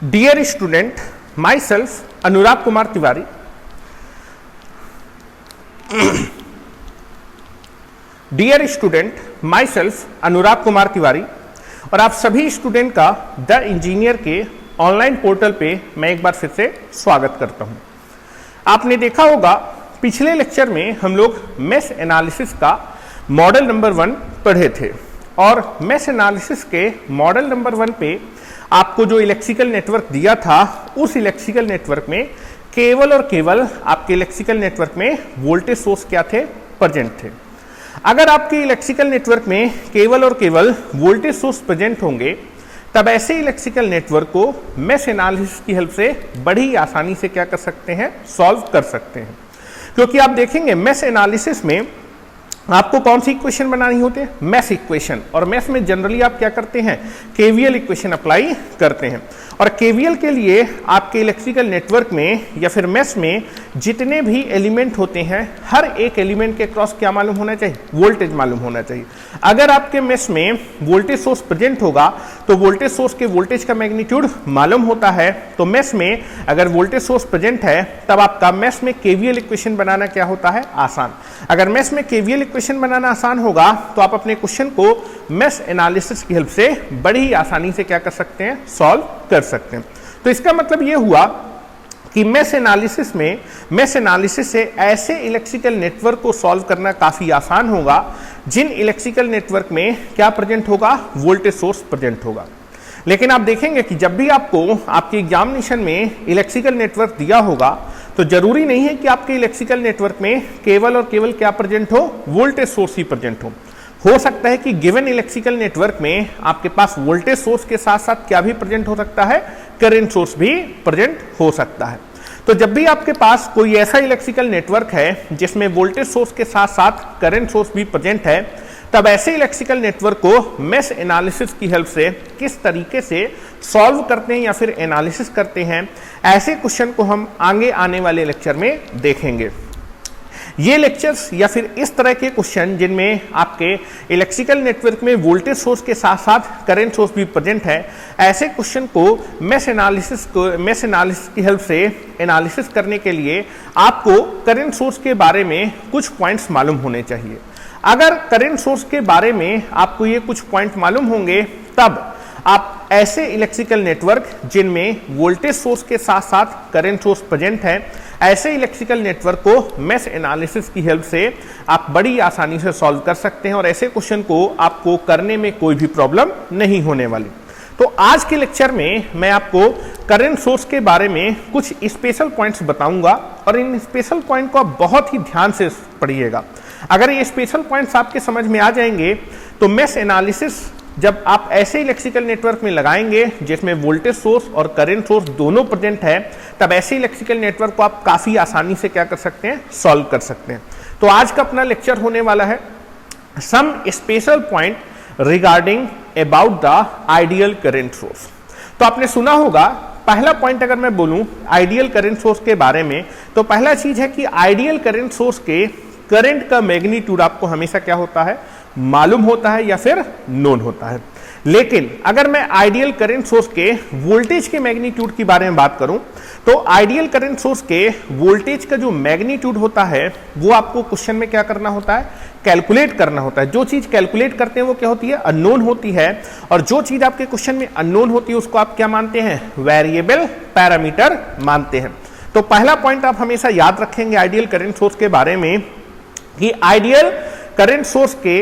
Dear student, myself Anurag Kumar Tiwari. Dear student, myself अनुराग कुमार तिवारी और आप सभी स्टूडेंट का द इंजीनियर के ऑनलाइन पोर्टल पे मैं एक बार फिर से स्वागत करता हूं। आपने देखा होगा पिछले लेक्चर में हम लोग मेश एनालिसिस का मॉडल नंबर 1 पढ़े थे और मेश एनालिसिस के मॉडल नंबर 1 पे आपको जो इलेक्ट्रिकल नेटवर्क दिया था उस इलेक्ट्रिकल नेटवर्क में केवल और केवल आपके इलेक्ट्रिकल नेटवर्क में वोल्टेज सोर्स क्या थे, प्रेजेंट थे। अगर आपके इलेक्ट्रिकल नेटवर्क में केवल और केवल वोल्टेज सोर्स प्रेजेंट होंगे तब ऐसे इलेक्ट्रिकल नेटवर्क को मेश एनालिसिस की हेल्प से बड़ी आसानी से क्या कर सकते हैं, सॉल्व कर सकते हैं। क्योंकि आप देखेंगे मेश एनालिसिस में आपको कौन सी इक्वेशन बनानी होती है, मेश इक्वेशन। और मेश में जनरली आप क्या करते हैं, केवीएल इक्वेशन अप्लाई करते हैं। और केवीएल के लिए आपके इलेक्ट्रिकल नेटवर्क में या फिर मेश में जितने भी एलिमेंट होते हैं हर एक एलिमेंट के क्रॉस क्या मालूम होना चाहिए, वोल्टेज मालूम होना चाहिए। अगर आपके मेश में वोल्टेज सोर्स प्रेजेंट होगा तो वोल्टेज सोर्स के वोल्टेज का मैग्नीट्यूड मालूम होता है। तो मेश में अगर वोल्टेज सोर्स प्रेजेंट है तब आपका मेश में केवीएल इक्वेशन बनाना क्या होता है, आसान। अगर मेश में केवीएल इक्वेशन बनाना आसान होगा तो आप अपने क्वेश्चन को मेश एनालिसिस की हेल्प से बड़ी आसानी से क्या कर सकते हैं, सॉल्व कर सकते हैं। तो इसका मतलब ये हुआ कि मेश एनालिसिस से ऐसे इलेक्ट्रिकल नेटवर्क को सॉल्व करना काफी आसान होगा जिन इलेक्ट्रिकल नेटवर्क में क्या प्रेजेंट होगा, वोल्टेज सोर्स प्रेजेंट होगा। लेकिन आप देखेंगे कि जब भी आपको आपके एग्जामिनेशन में इलेक्ट्रिकल नेटवर्क दिया होगा तो जरूरी नहीं है कि आपके इलेक्ट्रिकल नेटवर्क में केवल और केवल क्या प्रेजेंट हो, वोल्टेज सोर्स ही प्रेजेंट हो सकता है कि गिवन इलेक्ट्रिकल नेटवर्क में आपके पास वोल्टेज सोर्स के साथ साथ क्या भी प्रेजेंट हो सकता है, करंट सोर्स भी प्रेजेंट हो सकता है। तो जब भी आपके पास कोई ऐसा इलेक्ट्रिकल नेटवर्क है जिसमें वोल्टेज सोर्स के साथ साथ करंट सोर्स भी प्रेजेंट है तब ऐसे इलेक्ट्रिकल नेटवर्क को मेश एनालिसिस की हेल्प से किस तरीके से सॉल्व करते हैं या फिर एनालिसिस करते हैं, ऐसे क्वेश्चन को हम आगे आने वाले लेक्चर में देखेंगे। ये लेक्चर्स या फिर इस तरह के क्वेश्चन जिनमें आपके इलेक्ट्रिकल नेटवर्क में वोल्टेज सोर्स के साथ साथ करंट सोर्स भी प्रेजेंट है, ऐसे क्वेश्चन को मेश एनालिसिस की हेल्प से एनालिसिस करने के लिए आपको करंट सोर्स के बारे में कुछ पॉइंट्स मालूम होने चाहिए। अगर करंट सोर्स के बारे में आपको ये कुछ पॉइंट मालूम होंगे तब आप ऐसे इलेक्ट्रिकल नेटवर्क जिनमें वोल्टेज सोर्स के साथ साथ करंट सोर्स प्रेजेंट है, ऐसे इलेक्ट्रिकल नेटवर्क को मेश एनालिसिस की हेल्प से आप बड़ी आसानी से सॉल्व कर सकते हैं और ऐसे क्वेश्चन को आपको करने में कोई भी प्रॉब्लम नहीं होने वाली। तो आज के लेक्चर में मैं आपको करंट सोर्स के बारे में कुछ स्पेशल पॉइंट्स बताऊंगा और इन स्पेशल पॉइंट को आप बहुत ही ध्यान से पढ़िएगा। अगर ये स्पेशल पॉइंट्स आपके समझ में आ जाएंगे तो मेश एनालिसिस जब आप ऐसे इलेक्ट्रिकल नेटवर्क में लगाएंगे जिसमें वोल्टेज सोर्स और करंट सोर्स दोनों प्रेजेंट है तब ऐसे इलेक्ट्रिकल नेटवर्क को आप काफी आसानी से क्या कर सकते हैं, सॉल्व कर सकते हैं। तो आज का अपना लेक्चर होने वाला है some special point regarding about the ideal current source. तो आपने सुना होगा, पहला पॉइंट अगर मैं बोलूं आइडियल करंट सोर्स के बारे में तो पहला चीज है कि आइडियल करंट सोर्स के करंट का मैग्नीट्यूड आपको हमेशा क्या होता है, मालूम होता है या फिर नोन होता है। लेकिन अगर मैं आइडियल करंट सोर्स के वोल्टेज के मैग्नीट्यूड की बारे में बात करूं तो आइडियल करंट सोर्स के वोल्टेज का जो मैग्नीट्यूड होता है वो आपको क्वेश्चन में क्या करना होता है, कैलकुलेट करना होता है। जो चीज कैलकुलेट करते हैं वो क्या होती है, अननोन होती है। और जो चीज आपके क्वेश्चन में अननोन होती है उसको आप क्या मानते हैं, वेरिएबल पैरामीटर मानते हैं। तो पहला पॉइंट आप हमेशा याद रखेंगे आइडियल करंट सोर्स के बारे में कि आइडियल करंट सोर्स के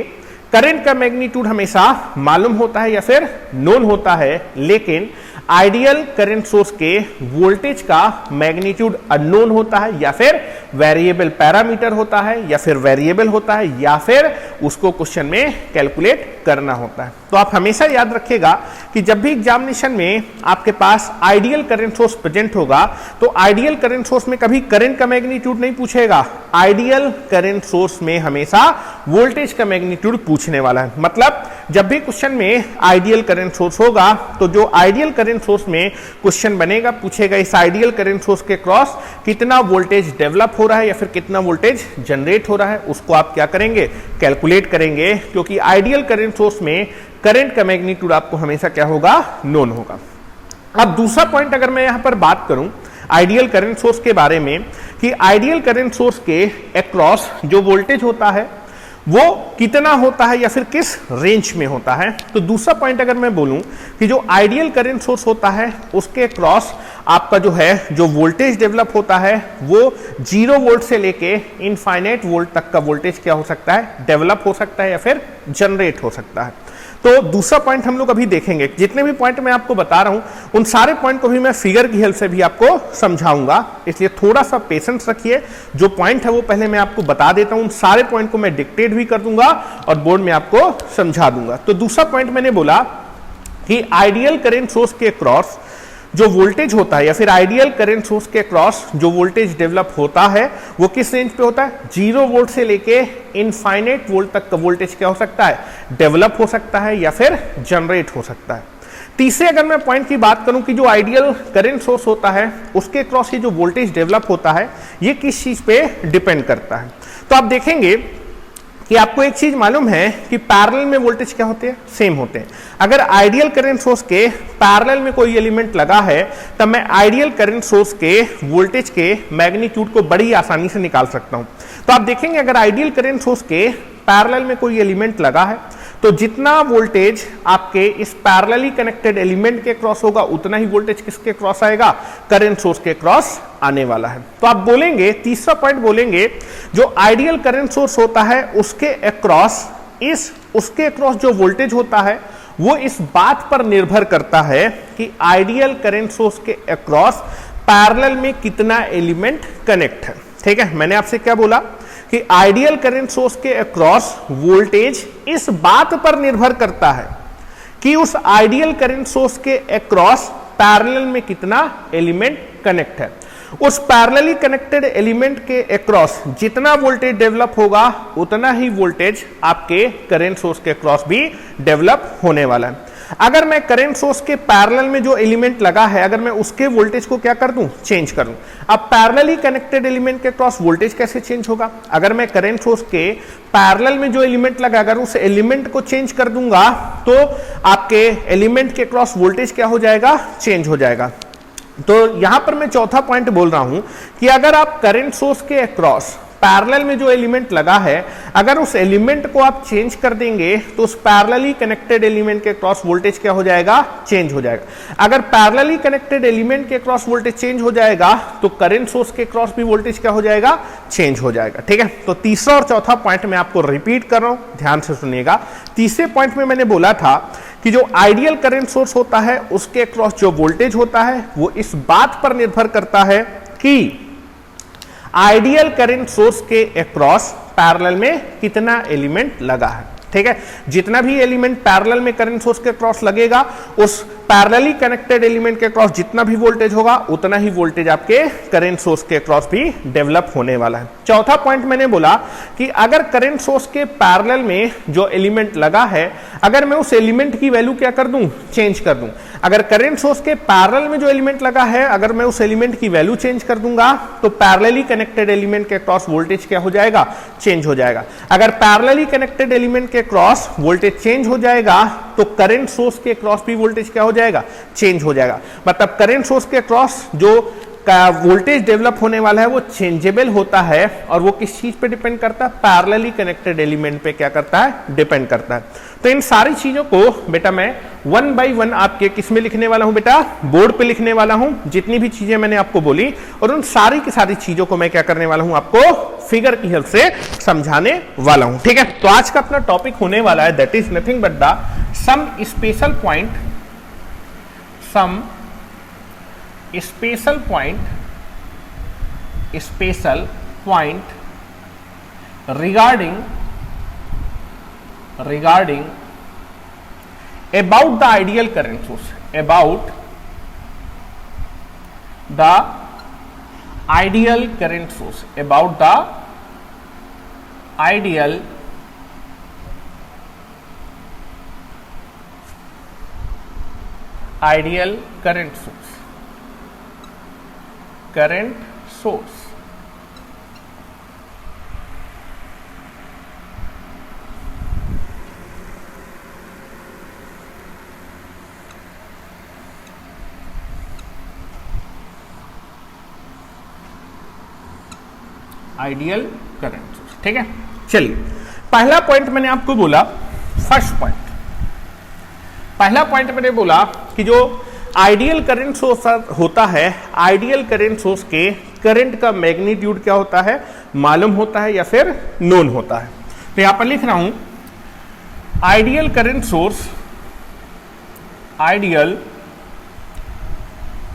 करंट का मैग्नीट्यूड हमेशा मालूम होता है या फिर नोन होता है, लेकिन आइडियल करंट सोर्स के वोल्टेज का मैग्नीट्यूड अननोन होता है या फिर वेरिएबल पैरामीटर होता है या फिर वेरिएबल होता है या फिर उसको क्वेश्चन में कैलकुलेट करना होता है। तो आप हमेशा याद रखिएगा कि जब भी एग्जामिनेशन में आपके पास आइडियल करंट सोर्स प्रेजेंट होगा तो आइडियल करंट सोर्स में कभी करंट का मैग्नीट्यूड नहीं पूछेगा, आइडियल करंट सोर्स में हमेशा वोल्टेज का मैग्नीट्यूड पूछने वाला है। मतलब जब भी क्वेश्चन में आइडियल करंट सोर्स होगा तो जो आइडियल करंट सोर्स में क्वेश्चन बनेगा पूछेगा इस आइडियल करंट सोर्स के क्रॉस कितना वोल्टेज डेवलप हो रहा है या फिर कितना वोल्टेज जनरेट हो रहा है, उसको आप क्या करेंगे, कैलकुलेट करेंगे। क्योंकि आइडियल करंट सोर्स में करंट का मैग्नीट्यूड आपको हमेशा क्या होगा, नोन होगा। अब दूसरा पॉइंट अगर मैं यहां पर बात करूं आइडियल करंट सोर्स के बारे में कि आइडियल करंट सोर्स के अक्रॉस जो वोल्टेज होता है वो कितना होता है या फिर किस रेंज में होता है, तो दूसरा पॉइंट अगर मैं बोलूं कि जो आइडियल करंट सोर्स होता है उसके क्रॉस आपका जो है जो वोल्टेज डेवलप होता है वो 0 वोल्ट से लेके इनफाइनाइट वोल्ट तक का वोल्टेज क्या हो सकता है, डेवलप हो सकता है या फिर जनरेट हो सकता है। तो दूसरा पॉइंट हम लोग अभी देखेंगे। जितने भी पॉइंट मैं आपको बता रहा हूं उन सारे पॉइंट को भी मैं फिगर की हेल्प से भी आपको समझाऊंगा, इसलिए थोड़ा सा पेशेंस रखिए। जो पॉइंट है वो पहले मैं आपको बता देता हूं, उन सारे पॉइंट को मैं डिक्टेट भी कर दूंगा और बोर्ड में आपको समझा दूंगा। तो दूसरा पॉइंट मैंने बोला कि आइडियल करंट सोर्स के क्रॉस जो वोल्टेज होता है या फिर आइडियल करंट सोर्स के क्रॉस जो वोल्टेज डेवलप होता है वो किस रेंज पे होता है, 0 वोल्ट से लेके इनफाइनाइट वोल्ट तक का वोल्टेज क्या हो सकता है, डेवलप हो सकता है या फिर जनरेट हो सकता है। तीसरे अगर मैं पॉइंट की बात करूं कि जो आइडियल करंट सोर्स होता है उसके क्रॉस ये जो वोल्टेज डेवलप होता है ये किस चीज पे डिपेंड करता है। तो आप देखेंगे कि आपको एक चीज मालूम है कि पैरेलल में वोल्टेज क्या होते हैं, सेम होते हैं। अगर आइडियल करंट सोर्स के पैरेलल में कोई एलिमेंट लगा है तब मैं आइडियल करंट सोर्स के वोल्टेज के मैग्नीट्यूड को बड़ी आसानी से निकाल सकता हूं। तो आप देखेंगे अगर आइडियल करंट सोर्स के पैरेलल में कोई एलिमेंट लगा है तो जितना वोल्टेज आपके इस पैरेलली कनेक्टेड एलिमेंट के क्रॉस होगा उतना ही वोल्टेज किसके क्रॉस आएगा, करंट सोर्स के क्रॉस आने वाला है। तो आप बोलेंगे, तीसरा पॉइंट बोलेंगे, जो आइडियल करंट सोर्स होता है उसके अक्रॉस उसके अक्रॉस जो वोल्टेज होता है वो इस बात पर निर्भर करता है कि आइडियल करंट सोर्स के अक्रॉस पैरेलल में कितना एलिमेंट कनेक्ट है। ठीक है, मैंने आपसे क्या बोला कि आइडियल करंट सोर्स के अक्रॉस वोल्टेज इस बात पर निर्भर करता है कि उस आइडियल करंट सोर्स के अक्रॉस पैरेलल में कितना एलिमेंट कनेक्ट है। उस पैरेलली कनेक्टेड एलिमेंट के अक्रॉस जितना वोल्टेज डेवलप होगा उतना ही वोल्टेज आपके करंट सोर्स के अक्रॉस भी डेवलप होने वाला है। अगर मैं करंट सोर्स के पैरेलल में जो एलिमेंट लगा है अगर मैं उसके वोल्टेज को क्या कर दूं, चेंज कर दूं। अब पैरेलली कनेक्टेड एलिमेंट के क्रॉस वोल्टेज कैसे चेंज होगा, अगर मैं करंट सोर्स के पैरेलल में जो एलिमेंट लगा अगर उस एलिमेंट को चेंज कर दूंगा तो आपके एलिमेंट के क्रॉस वोल्टेज क्या हो जाएगा, चेंज हो जाएगा। तो यहां पर मैं चौथा पॉइंट बोल रहा हूं कि अगर आप करंट सोर्स के अक्रॉस पैरेलल में जो एलिमेंट लगा है अगर उस एलिमेंट को आप चेंज कर देंगे तो उस पैरेलली कनेक्टेड एलिमेंट के क्रॉस वोल्टेज क्या हो जाएगा, चेंज हो जाएगा। अगर पैरेलली कनेक्टेड एलिमेंट के क्रॉस वोल्टेज चेंज हो जाएगा तो करंट सोर्स के क्रॉस भी वोल्टेज क्या हो जाएगा, चेंज हो जाएगा। ठीक है, तो तीसरा और चौथा पॉइंट मैं आपको रिपीट कर रहा हूं, ध्यान से सुनिएगा। तीसरे पॉइंट में मैंने बोला था कि जो आइडियल करंट सोर्स होता है उसके क्रॉस जो वोल्टेज होता है वो इस बात पर निर्भर करता है कि आइडियल करंट सोर्स के अक्रॉस पैरेलल में कितना एलिमेंट लगा है। ठीक है, जितना भी एलिमेंट पैरेलल में करंट सोर्स के क्रॉस लगेगा उस पैरेलली कनेक्टेड एलिमेंट के क्रॉस जितना भी वोल्टेज होगा उतना ही वोल्टेज आपके करंट सोर्स के क्रॉस भी डेवलप होने वाला है। चौथा पॉइंट मैंने बोला कि अगर करंट सोर्स के पैरेलल में जो एलिमेंट लगा है अगर मैं उस एलिमेंट की वैल्यू क्या कर दूं, चेंज कर दूं। अगर करंट सोर्स के पैरेलल में जो एलिमेंट लगा है अगर मैं उस एलिमेंट की वैल्यू चेंज कर दूंगा तो पैरेलली कनेक्टेड एलिमेंट के क्रॉस वोल्टेज क्या हो जाएगा, चेंज हो जाएगा। अगर पैरेलली कनेक्टेड एलिमेंट के क्रॉस वोल्टेज चेंज हो जाएगा तो करंट सोर्स के क्रॉस भी वोल्टेज क्या हो जाएगा, चेंज हो जाएगा। मतलब करंट सोर्स के क्रॉस जो का वोल्टेज डेवलप होने वाला है वो चेंजेबल होता है और वो किस चीज पे डिपेंड करता है, पैरेलली कनेक्टेड एलिमेंट पे क्या करता है, डिपेंड करता है। तो इन सारी चीजों को बेटा मैं 1 बाय 1 आपके किस में लिखने वाला हूं, बेटा बोर्ड पे लिखने वाला हूं। जितनी भी चीजें मैंने आपको बोली और उन सारी की सारी चीजों को मैं क्या करने वाला हूं, आपको फिगर की हेल्प से समझाने वाला हूं। ठीक है, तो आज का अपना टॉपिक होने वाला है that is nothing but the some special point regarding about the ideal current source, about the ideal current source, about the ideal current source। Ideal current source. ठीक है, चलिए पहला पॉइंट मैंने आपको बोला, फर्स्ट पॉइंट, पहला पॉइंट मैंने बोला कि जो आइडियल करंट सोर्स होता है, आइडियल करंट सोर्स के करंट का मैग्नीट्यूड क्या होता है, मालूम होता है या फिर नोन होता है। तो यहां पर लिख रहा हूं ideal current source, ideal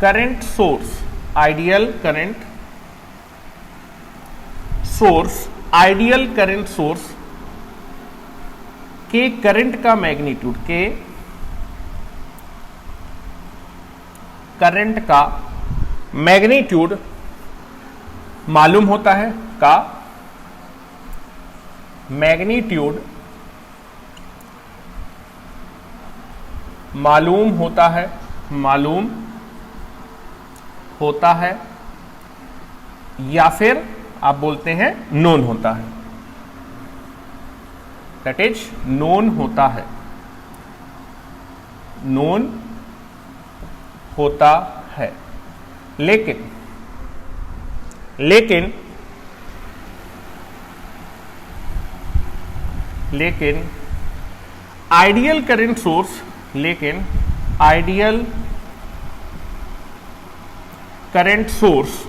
current source, ideal current source, ideal current source के करंट का मैग्नीट्यूड, के करंट का मैग्नीट्यूड मालूम होता है, का मैग्नीट्यूड मालूम होता है, मालूम होता है या फिर आप बोलते हैं नोन होता है, दैट इज नोन होता है, नोन होता है। लेकिन लेकिन लेकिन आइडियल करंट सोर्स, लेकिन आइडियल करंट सोर्स,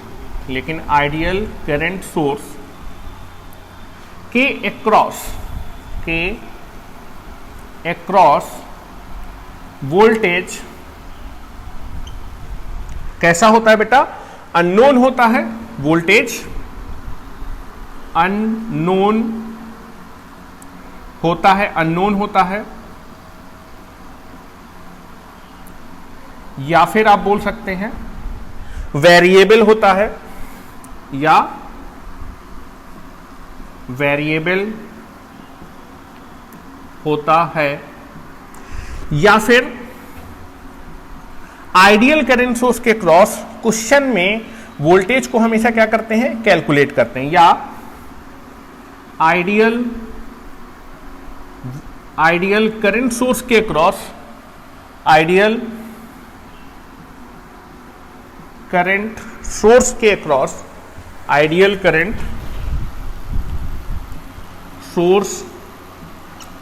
लेकिन आइडियल करंट सोर्स के अक्रॉस, के अक्रॉस वोल्टेज कैसा होता है बेटा, अननोन होता है, वोल्टेज अननोन होता है, अननोन होता है, या फिर आप बोल सकते हैं वेरिएबल होता है, या वेरिएबल होता है, या फिर आइडियल करंट सोर्स के क्रॉस क्वेश्चन में वोल्टेज को हमेशा क्या करते हैं, कैलकुलेट करते हैं, या आइडियल करंट सोर्स के क्रॉस, आइडियल करंट सोर्स के क्रॉस, आइडियल करंट सोर्स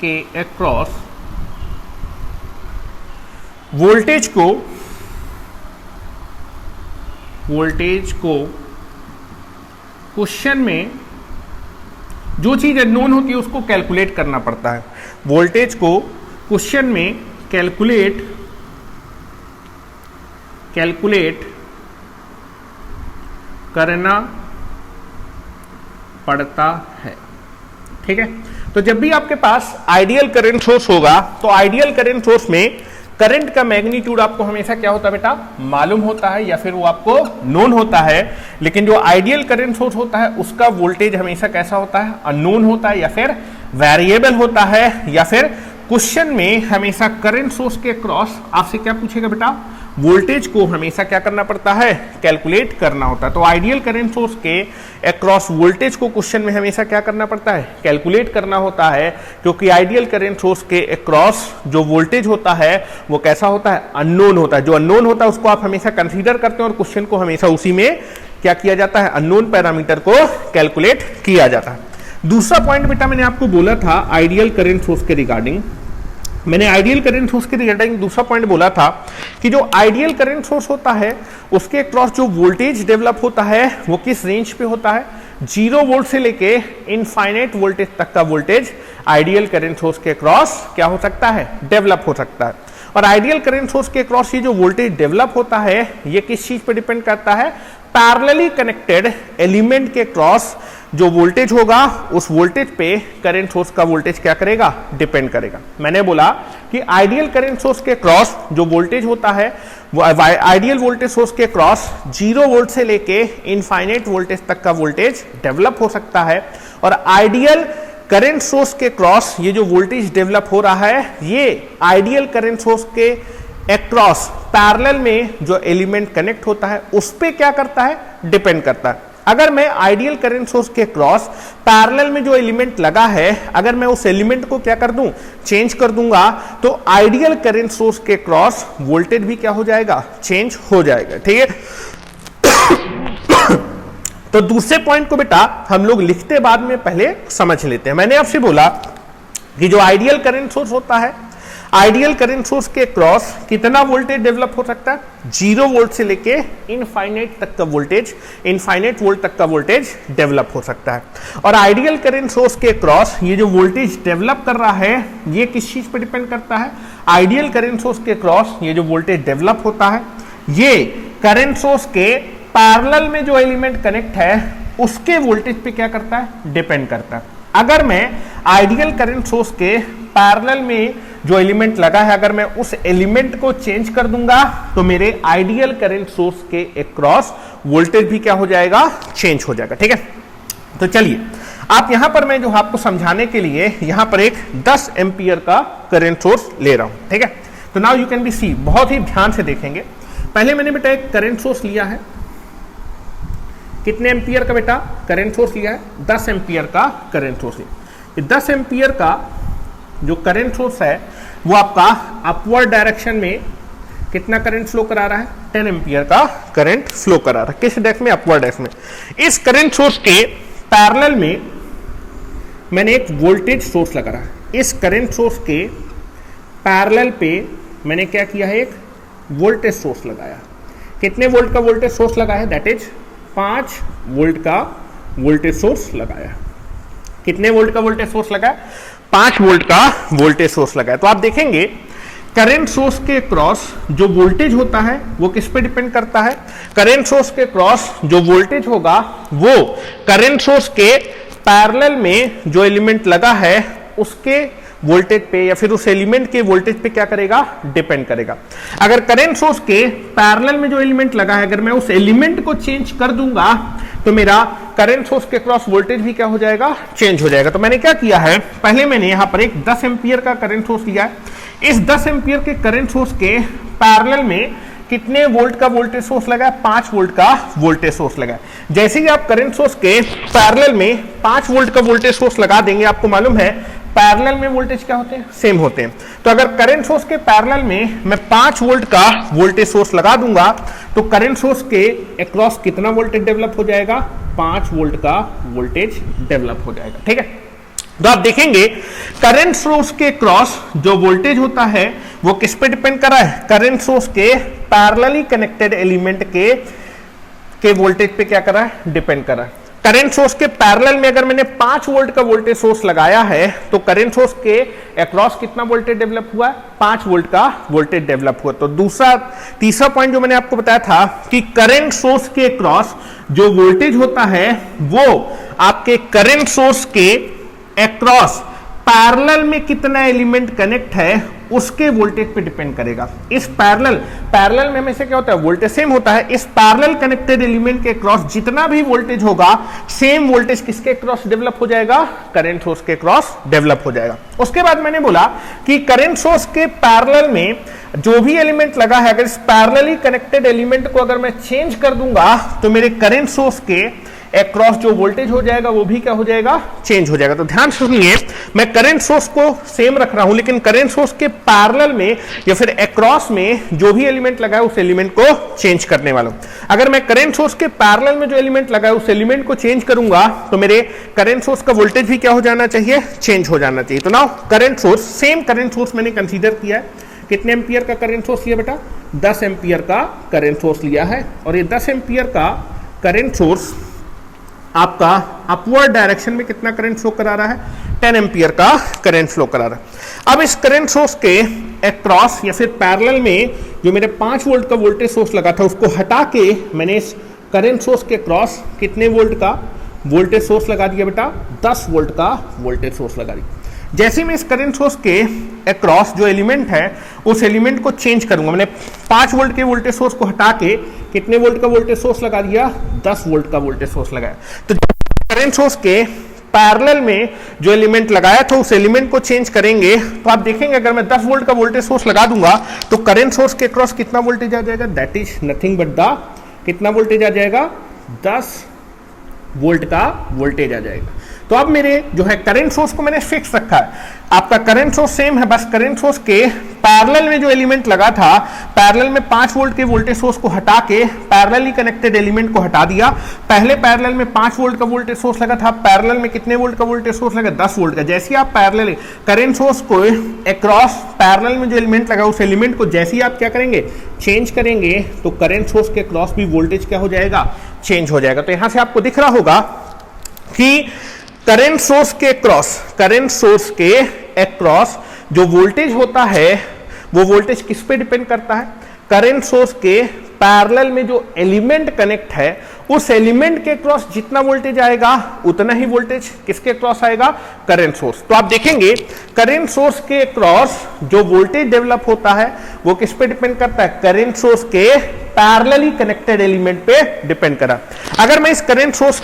के अक्रॉस वोल्टेज को क्वेश्चन में जो चीज अननोन होती है उसको कैलकुलेट करना पड़ता है, वोल्टेज को क्वेश्चन में कैलकुलेट करना पड़ता है। ठीक है, तो जब भी आपके पास आइडियल करंट सोर्स होगा तो आइडियल करंट सोर्स में करंट का मैग्नीट्यूड आपको हमेशा क्या होता है बेटा, मालूम होता है या फिर वो आपको नोन होता है। लेकिन जो आइडियल करंट सोर्स होता है उसका वोल्टेज हमेशा कैसा होता है, अननोन होता है या फिर वेरिएबल होता है, या फिर क्वेश्चन में हमेशा करंट सोर्स के क्रॉस आपसे क्या पूछेगा बेटा, वोल्टेज को हमेशा क्या करना पड़ता है, कैलकुलेट करना होता है। तो आइडियल करंट सोर्स के अक्रॉस वोल्टेज को क्वेश्चन में हमेशा क्या करना पड़ता है, कैलकुलेट करना होता है, क्योंकि आइडियल करंट सोर्स के अक्रॉस जो वोल्टेज होता है वो कैसा होता है, अननोन होता है। जो अननोन होता है उसको आप हमेशा कंसीडर करते हैं और क्वेश्चन को हमेशा उसी में क्या किया जाता है, अननोन पैरामीटर को कैलकुलेट किया जाता है। दूसरा पॉइंट बेटा मैंने आपको बोला था आइडियल करंट सोर्स के रिगार्डिंग, मैंने आइडियल करंट सोर्स के रिगार्डिंग दूसरा पॉइंट बोला था कि जो आइडियल करंट सोर्स होता है उसके क्रॉस जो वोल्टेज डेवलप होता है वो किस रेंज पे होता है, 0 वोल्ट से लेके इनफाइनाइट वोल्टेज तक का वोल्टेज आइडियल करंट सोर्स के क्रॉस क्या हो सकता है, डेवलप हो सकता है। और आइडियल करंट सोर्स के क्रॉस ये जो वोल्टेज डेवलप होता है ये किस चीज पे डिपेंड करता है, पैरेलली कनेक्टेड एलिमेंट के क्रॉस जो वोल्टेज होगा उस वोल्टेज पे करंट सोर्स का वोल्टेज क्या करेगा, डिपेंड करेगा। मैंने बोला कि आइडियल करंट सोर्स के क्रॉस जो वोल्टेज होता है वो आइडियल वोल्टेज सोर्स के क्रॉस 0 वोल्ट से लेके इनफाइनाइट वोल्टेज तक का वोल्टेज डेवलप हो सकता है। और आइडियल करंट सोर्स के क्रॉस ये जो वोल्टेज डेवलप हो रहा है ये आइडियल करंट सोर्स के अक्रॉस पैरेलल में जो एलिमेंट कनेक्ट होता है उस पे क्या करता है, डिपेंड करता है। अगर मैं आइडियल करंट सोर्स के क्रॉस पैरेलल में जो एलिमेंट लगा है अगर मैं उस एलिमेंट को क्या कर दूं, चेंज कर दूंगा तो आइडियल करंट सोर्स के क्रॉस वोल्टेज भी क्या हो जाएगा, चेंज हो जाएगा। ठीक है तो दूसरे पॉइंट को बेटा हम लोग लिखते बाद में पहले समझ लेते हैं। मैंने आपसे बोला कि जो आइडियल करंट सोर्स होता है, आइडियल करंट सोर्स के क्रॉस कितना वोल्टेज डेवलप हो सकता है? 0 वोल्ट से लेके इनफाइनाइट तक का वोल्टेज, इनफाइनाइट वोल्ट तक का वोल्टेज डेवलप हो सकता है। और आइडियल करंट सोर्स के क्रॉस ये जो वोल्टेज डेवलप कर रहा है ये किस चीज पे डिपेंड करता है? आइडियल करंट सोर्स के क्रॉस ये जो वोल्टेज डेवलप होता है ये करंट सोर्स के पैरेलल में जो एलिमेंट कनेक्ट है उसके वोल्टेज पे क्या करता है? डिपेंड करता है। अगर मैं आइडियल करंट सोर्स के पैरेलल में जो एलिमेंट लगा है अगर मैं उस एलिमेंट को चेंज कर दूंगा तो मेरे आइडियल करंट सोर्स के अक्रॉस वोल्टेज भी क्या हो जाएगा? चेंज हो जाएगा। ठीक है, तो चलिए आप यहां पर मैं जो आपको समझाने के लिए यहां पर एक 10 एम्पियर का करंट सोर्स ले रहा हूं। ठीक है, तो now you can be see, बहुत ही ध्यान से देखेंगे। पहले मैंने बेटा एक करंट सोर्स लिया है, कितने एम्पियर का बेटा करंट सोर्स लिया है? 10 एम्पियर का करंट सोर्स लिया। 10 एम्पियर का जो करंट सोर्स है वो आपका अपवर्ड डायरेक्शन में कितना करंट फ्लो करा रहा है? 10 एम्पियर का करंट फ्लो करा रहा है। किस डायरेक्शन में? अपवर्ड डायरेक्शन में। इस करंट सोर्स के पैरेलल में मैंने एक वोल्टेज सोर्स लगा रहा है। इस करंट सोर्स के पैरेलल पे मैंने क्या किया है? एक वोल्टेज सोर्स लगाया। कितने वोल्ट का वोल्टेज सोर्स लगाया है? दैट इज 5 वोल्ट का वोल्टेज सोर्स लगाया। कितने वोल्ट का वोल्टेज सोर्स लगाया? 5 वोल्ट का वोल्टेज सोर्स लगाया। तो आप देखेंगे करंट सोर्स के क्रॉस जो वोल्टेज होता है वो किस पे डिपेंड करता है? करंट सोर्स के क्रॉस जो वोल्टेज होगा वो करंट सोर्स के पैरेलल में जो एलिमेंट लगा है उसके वोल्टेज पे या फिर उस एलिमेंट के वोल्टेज पे क्या करेगा? डिपेंड करेगा। अगर करंट सोर्स के पैरेलल में जो एलिमेंट लगा है अगर मैं उस एलिमेंट को चेंज कर दूंगा तो मेरा करंट सोर्स के क्रॉस वोल्टेज भी क्या हो जाएगा? चेंज हो जाएगा। तो मैंने क्या किया है, पहले मैंने यहां पर एक 10 एम्पियर का करंट सोर्स लिया है। इस 10 एम्पियर के करंट सोर्स के पैरेलल में कितने वोल्ट का वोल्टेज सोर्स लगा है? 5 वोल्ट का वोल्टेज सोर्स लगा है। जैसे ही आप करंट सोर्स के पैरेलल में 5 वोल्ट का वोल्टेज सोर्स लगा देंगे, आपको मालूम है पैरेलल में वोल्टेज क्या होते हैं? सेम होते हैं। तो अगर करंट सोर्स के पैरेलल में मैं 5 वोल्ट का वोल्टेज सोर्स लगा दूंगा तो करंट सोर्स के अक्रॉस कितना वोल्टेज डेवलप हो जाएगा? 5 वोल्ट का वोल्टेज डेवलप हो जाएगा। ठीक है, तो आप देखेंगे करंट सोर्स के क्रॉस जो वोल्टेज होता है वो किस पे डिपेंड कर रहा है? करंट सोर्स के पैरेलली कनेक्टेड एलिमेंट के वोल्टेज पे क्या कर रहा है? डिपेंड कर रहा है। करंट सोर्स के पैरेलल में अगर मैंने 5 वोल्ट का वोल्टेज सोर्स लगाया है तो करंट सोर्स के अक्रॉस कितना वोल्टेज डेवलप हुआ? 5 वोल्ट का वोल्टेज डेवलप हुआ। तो तीसरा पॉइंट जो मैंने आपको बताया था कि करंट सोर्स के अक्रॉस जो वोल्टेज होता है वो आपके करंट सोर्स के अक्रॉस पैरेलल में कितना एलिमेंट कनेक्ट है उसके वोल्टेज पे डिपेंड करेगा। इस पैरेलल में हमेशा क्या होता है? वोल्टेज सेम होता है। इस पैरेलल कनेक्टेड एलिमेंट के क्रॉस जितना भी वोल्टेज होगा सेम वोल्टेज किसके क्रॉस डेवलप हो जाएगा? करंट सोर्स के क्रॉस डेवलप हो जाएगा। उसके बाद मैंने बोला कि करंट सोर्स के पैरेलल में जो भी एलिमेंट लगा है अगर इस पैरेलली कनेक्टेड एलिमेंट को अगर मैं चेंज कर दूंगा तो मेरे करंट सोर्स के अक्रॉस जो वोल्टेज हो जाएगा वो भी क्या हो जाएगा? चेंज हो जाएगा। तो ध्यान सुनिए, मैं करंट सोर्स को सेम रख रहा हूं लेकिन करंट सोर्स के पैरेलल में या फिर अक्रॉस में जो भी एलिमेंट लगा है उस एलिमेंट को चेंज करने वाला हूं। अगर मैं करंट सोर्स के पैरेलल में जो एलिमेंट लगा है उस एलिमेंट को चेंज करूंगा तो मेरे करंट सोर्स का वोल्टेज भी क्या हो जाना चाहिए? चेंज हो जाना चाहिए। तो now current source, same current source मैंने कंसीडर किया है। कितने एम्पियर का करंट सोर्स लिया बेटा? 10 एम्पियर का करंट सोर्स लिया है और ये 10 एम्पियर का करंट सोर्स आपका अपवर्ड डायरेक्शन में कितना करंट फ्लो करा रहा है? 10 एम्पियर का करंट फ्लो करा रहा है। अब इस करंट सोर्स के अक्रॉस या फिर पैरेलल में जो मेरे 5 वोल्ट का वोल्टेज सोर्स लगा था उसको हटा के मैंने इस करंट सोर्स के क्रॉस कितने वोल्ट का वोल्टेज सोर्स लगा दिया बेटा? 10 वोल्ट का वोल्टेज सोर्स लगा दिया। जैसे मैं इस करंट सोर्स के अक्रॉस जो एलिमेंट है उस एलिमेंट को चेंज करूंगा, मैंने 5 वोल्ट के वोल्टेज सोर्स को हटा के कितने वोल्ट का वोल्टेज सोर्स लगा दिया? 10 वोल्ट का वोल्टेज सोर्स लगाया। तो करंट सोर्स के पैरेलल में जो एलिमेंट लगाया था उस एलिमेंट को चेंज करेंगे तो आप देखेंगे अगर मैं 10 वोल्ट का वोल्टेज सोर्स लगा दूंगा तो करंट सोर्स के अक्रॉस कितना वोल्टेज आ जाएगा? That is nothing but the कितना वोल्टेज आ जाएगा? 10 वोल्ट का वोल्टेज आ जाएगा। तो अब मेरे जो है करंट सोर्स को मैंने फिक्स रखा है, आपका करंट सोर्स सेम है, बस करंट सोर्स के पैरेलल में जो एलिमेंट लगा था, पैरेलल में 5 वोल्ट के वोल्टेज सोर्स को हटा के पैरेलली कनेक्टेड एलिमेंट को हटा दिया। पहले पैरेलल में 5 वोल्ट का वोल्टेज सोर्स लगा था, पैरेलल में कितने वोल्ट का वोल्टेज सोर्स लगा, 10 वोल्ट का। जैसे ही आप पैरेलल करंट सोर्स को अक्रॉस पैरेलल में जो एलिमेंट लगा उस एलिमेंट को जैसे ही आप क्या करेंगे, चेंज करेंगे, तो करंट सोर्स के क्रॉस भी वोल्टेज क्या हो जाएगा, चेंज हो जाएगा। तो यहां से आपको दिख रहा होगा कि करंट सोर्स के अक्रॉस जो वोल्टेज होता है वो वोल्टेज किस पे डिपेंड करता है, करंट सोर्स के पैरेलल में जो एलिमेंट कनेक्ट है उस एलिमेंट के क्रॉस जितना वोल्टेज आएगा उतना ही वोल्टेज किसके क्रॉस आएगा, करंट सोर्स। तो आप देखेंगे करंट सोर्स के क्रॉस जो वोल्टेज डेवलप होता है वो किस पे डिपेंड करता है, करंट सोर्स के पैरेलली कनेक्टेड एलिमेंट पे डिपेंड करा। अगर मैं इस current source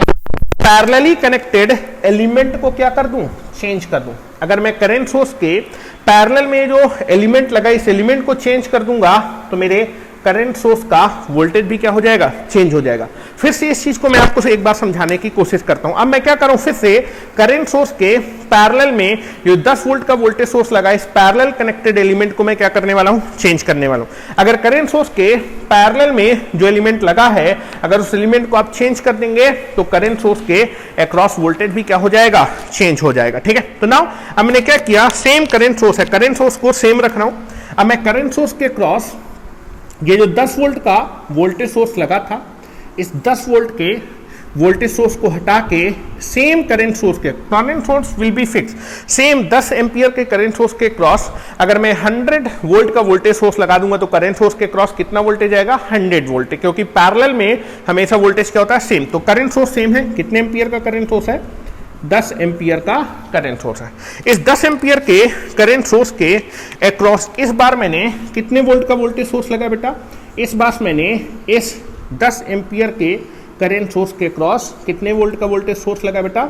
parallelly connected element को क्या कर दूं, चेंज कर दूं, अगर मैं करंट सोर्स के पैरेलल में जो एलिमेंट लगा इस एलिमेंट को चेंज कर दूंगा तो मेरे करंट सोर्स का वोल्टेज भी क्या हो जाएगा, चेंज हो जाएगा। फिर से इस चीज को मैं आपको एक बार समझाने की कोशिश करता हूं। अब मैं क्या करूं, फिर से करंट सोर्स के पैरेलल में जो 10 वोल्ट का वोल्टेज सोर्स लगा इस पैरेलल कनेक्टेड एलिमेंट को मैं क्या करने वाला हूं, चेंज करने वाला हूं। अगर करंट सोर्स के पैरेलल में जो एलिमेंट लगा है अगर उस एलिमेंट को आप चेंज कर देंगे तो करंट सोर्स के अक्रॉस वोल्टेज भी क्या हो जाएगा, चेंज हो जाएगा। ठीक है, तो नाउ अब मैंने क्या किया, सेम करंट सोर्स है, करंट सोर्स को सेम रख रहा हूं। अब मैं करंट सोर्स के क्रॉस ये जो 10 वोल्ट का वोल्टेज सोर्स लगा था इस 10 वोल्ट के वोल्टेज सोर्स को हटा के सेम करंट सोर्स के current source will be fix, same 10 ampere के करंट सोर्स के क्रॉस अगर मैं 100 वोल्ट का वोल्टेज सोर्स लगा दूंगा तो करंट सोर्स के क्रॉस कितना वोल्टेज आएगा, 100 वोल्ट, क्योंकि पैरेलल में हमेशा वोल्टेज क्या होता है, सेम। तो करंट सोर्स सेम है, कितने एम्पियर का करंट सोर्स है, 10 एम्पियर का करंट सोर्स है। इस 10 एम्पियर के करंट सोर्स के अक्रॉस इस बार मैंने कितने वोल्ट का वोल्टेज सोर्स लगा बेटा, इस बार मैंने इस 10 एम्पियर के करंट सोर्स के क्रॉस कितने वोल्ट का वोल्टेज सोर्स लगा बेटा,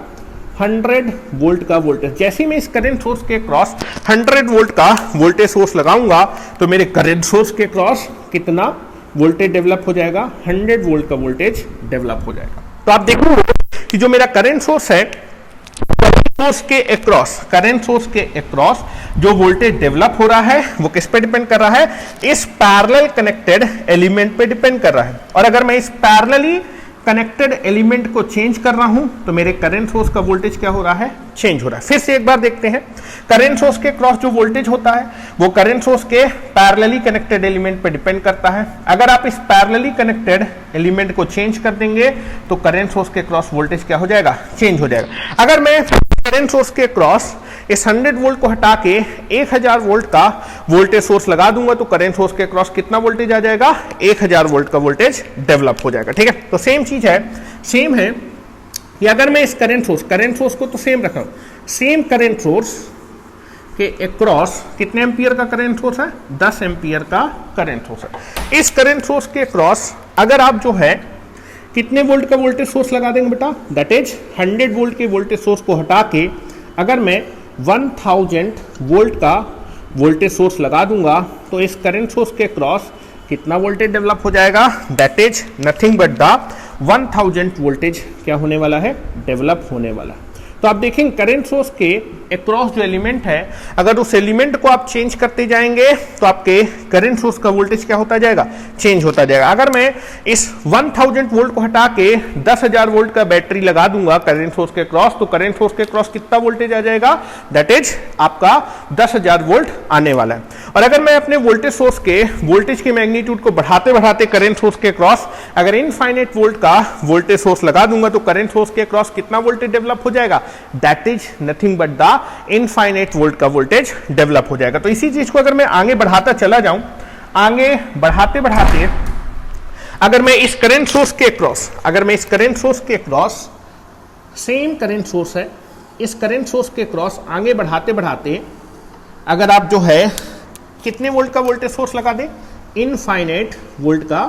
100 वोल्ट का वोल्टेज। जैसे ही मैं इस करंट सोर्स के क्रॉस 100 वोल्ट का वोल्टेज सोर्स लगाऊंगा तो मेरे करंट सोर्स के क्रॉस कितना वोल्टेज डेवलप हो जाएगा, 100 वोल्ट का वोल्टेज डेवलप हो जाएगा। तो आप देखोगे कि जो मेरा करंट सोर्स है करंट सोर्स के अक्रॉस जो वोल्टेज डेवलप हो रहा है वो किस पे डिपेंड कर रहा है, इस पैरेलल कनेक्टेड एलिमेंट पे डिपेंड कर रहा है। और अगर मैं इस पैरेलली कनेक्टेड एलिमेंट को चेंज कर रहा हूं तो मेरे करंट सोर्स का वोल्टेज क्या हो रहा है, चेंज हो रहा है। फिर से एक बार देखते हैं, करंट सोर्स के क्रॉस जो वोल्टेज होता है वो करंट सोर्स के पैरेलली कनेक्टेड एलिमेंट पे डिपेंड करता है। अगर आप इस पैरेलली कनेक्टेड एलिमेंट को चेंज कर देंगे तो करंट सोर्स के क्रॉस वोल्टेज क्या हो जाएगा, चेंज हो जाएगा। अगर मैं करंट सोर्स के क्रॉस इस 100 वोल्ट को हटा के 1000 वोल्ट का वोल्टेज सोर्स लगा दूंगा तो करंट सोर्स के क्रॉस कितना वोल्टेज आ जाएगा, 1000 वोल्ट का वोल्टेज डेवलप हो जाएगा। ठीक है, तो सेम चीज है, सेम है कि अगर मैं इस करंट सोर्स को तो सेम रखा हूं, सेम करंट सोर्स के अक्रॉस कितने एम्पियर का करंट सोर्स है, 10 एम्पियर का करंट सोर्स है। इस करंट सोर्स के अक्रॉस अगर आप जो है कितने वोल्ट का वोल्टेज सोर्स लगा देंगे बेटा, दैट इज 100 वोल्ट के वोल्टेज सोर्स को हटा के अगर मैं 1000 वोल्ट का वोल्टेज सोर्स लगा दूंगा तो इस करंट सोर्स के क्रॉस कितना वोल्टेज डेवलप हो जाएगा, that is nothing but the 1000 voltage क्या होने वाला है, डेवलप होने वाला है। तो आप देखेंगे करंट सोर्स के अक्रॉस जो एलिमेंट है अगर उस एलिमेंट को आप चेंज करते जाएंगे तो आपके करंट सोर्स का वोल्टेज क्या होता जाएगा, चेंज होता जाएगा। अगर मैं इस 1000 वोल्ट को हटा के 10000 वोल्ट का बैटरी लगा दूंगा करंट सोर्स के क्रॉस तो करंट सोर्स के क्रॉस कितना वोल्टेज आ जाएगा, दैट इज आपका 10000 वोल्ट आने वाला है। और अगर मैं अपने वोल्टेज सोर्स के वोल्टेज के मैग्नीट्यूड को बढ़ाते बढ़ाते करंट सोर्स के क्रॉस अगर इनफाइनाइट वोल्ट का वोल्टेज सोर्स लगा दूंगा तो करंट सोर्स के क्रॉस कितना वोल्टेज डेवलप हो जाएगा, that is nothing but the infinite volt का वोल्टेज डेवलप हो जाएगा। तो इसी चीज को अगर मैं आगे बढ़ाता चला जाऊं, आगे बढ़ाते बढ़ाते अगर मैं इस करंट सोर्स के क्रॉस सेम करंट सोर्स है, इस करंट सोर्स के क्रॉस आगे बढ़ाते बढ़ाते अगर आप जो है कितने वोल्ट का वोल्टेज सोर्स लगा दे, इनफाइनाइट वोल्ट का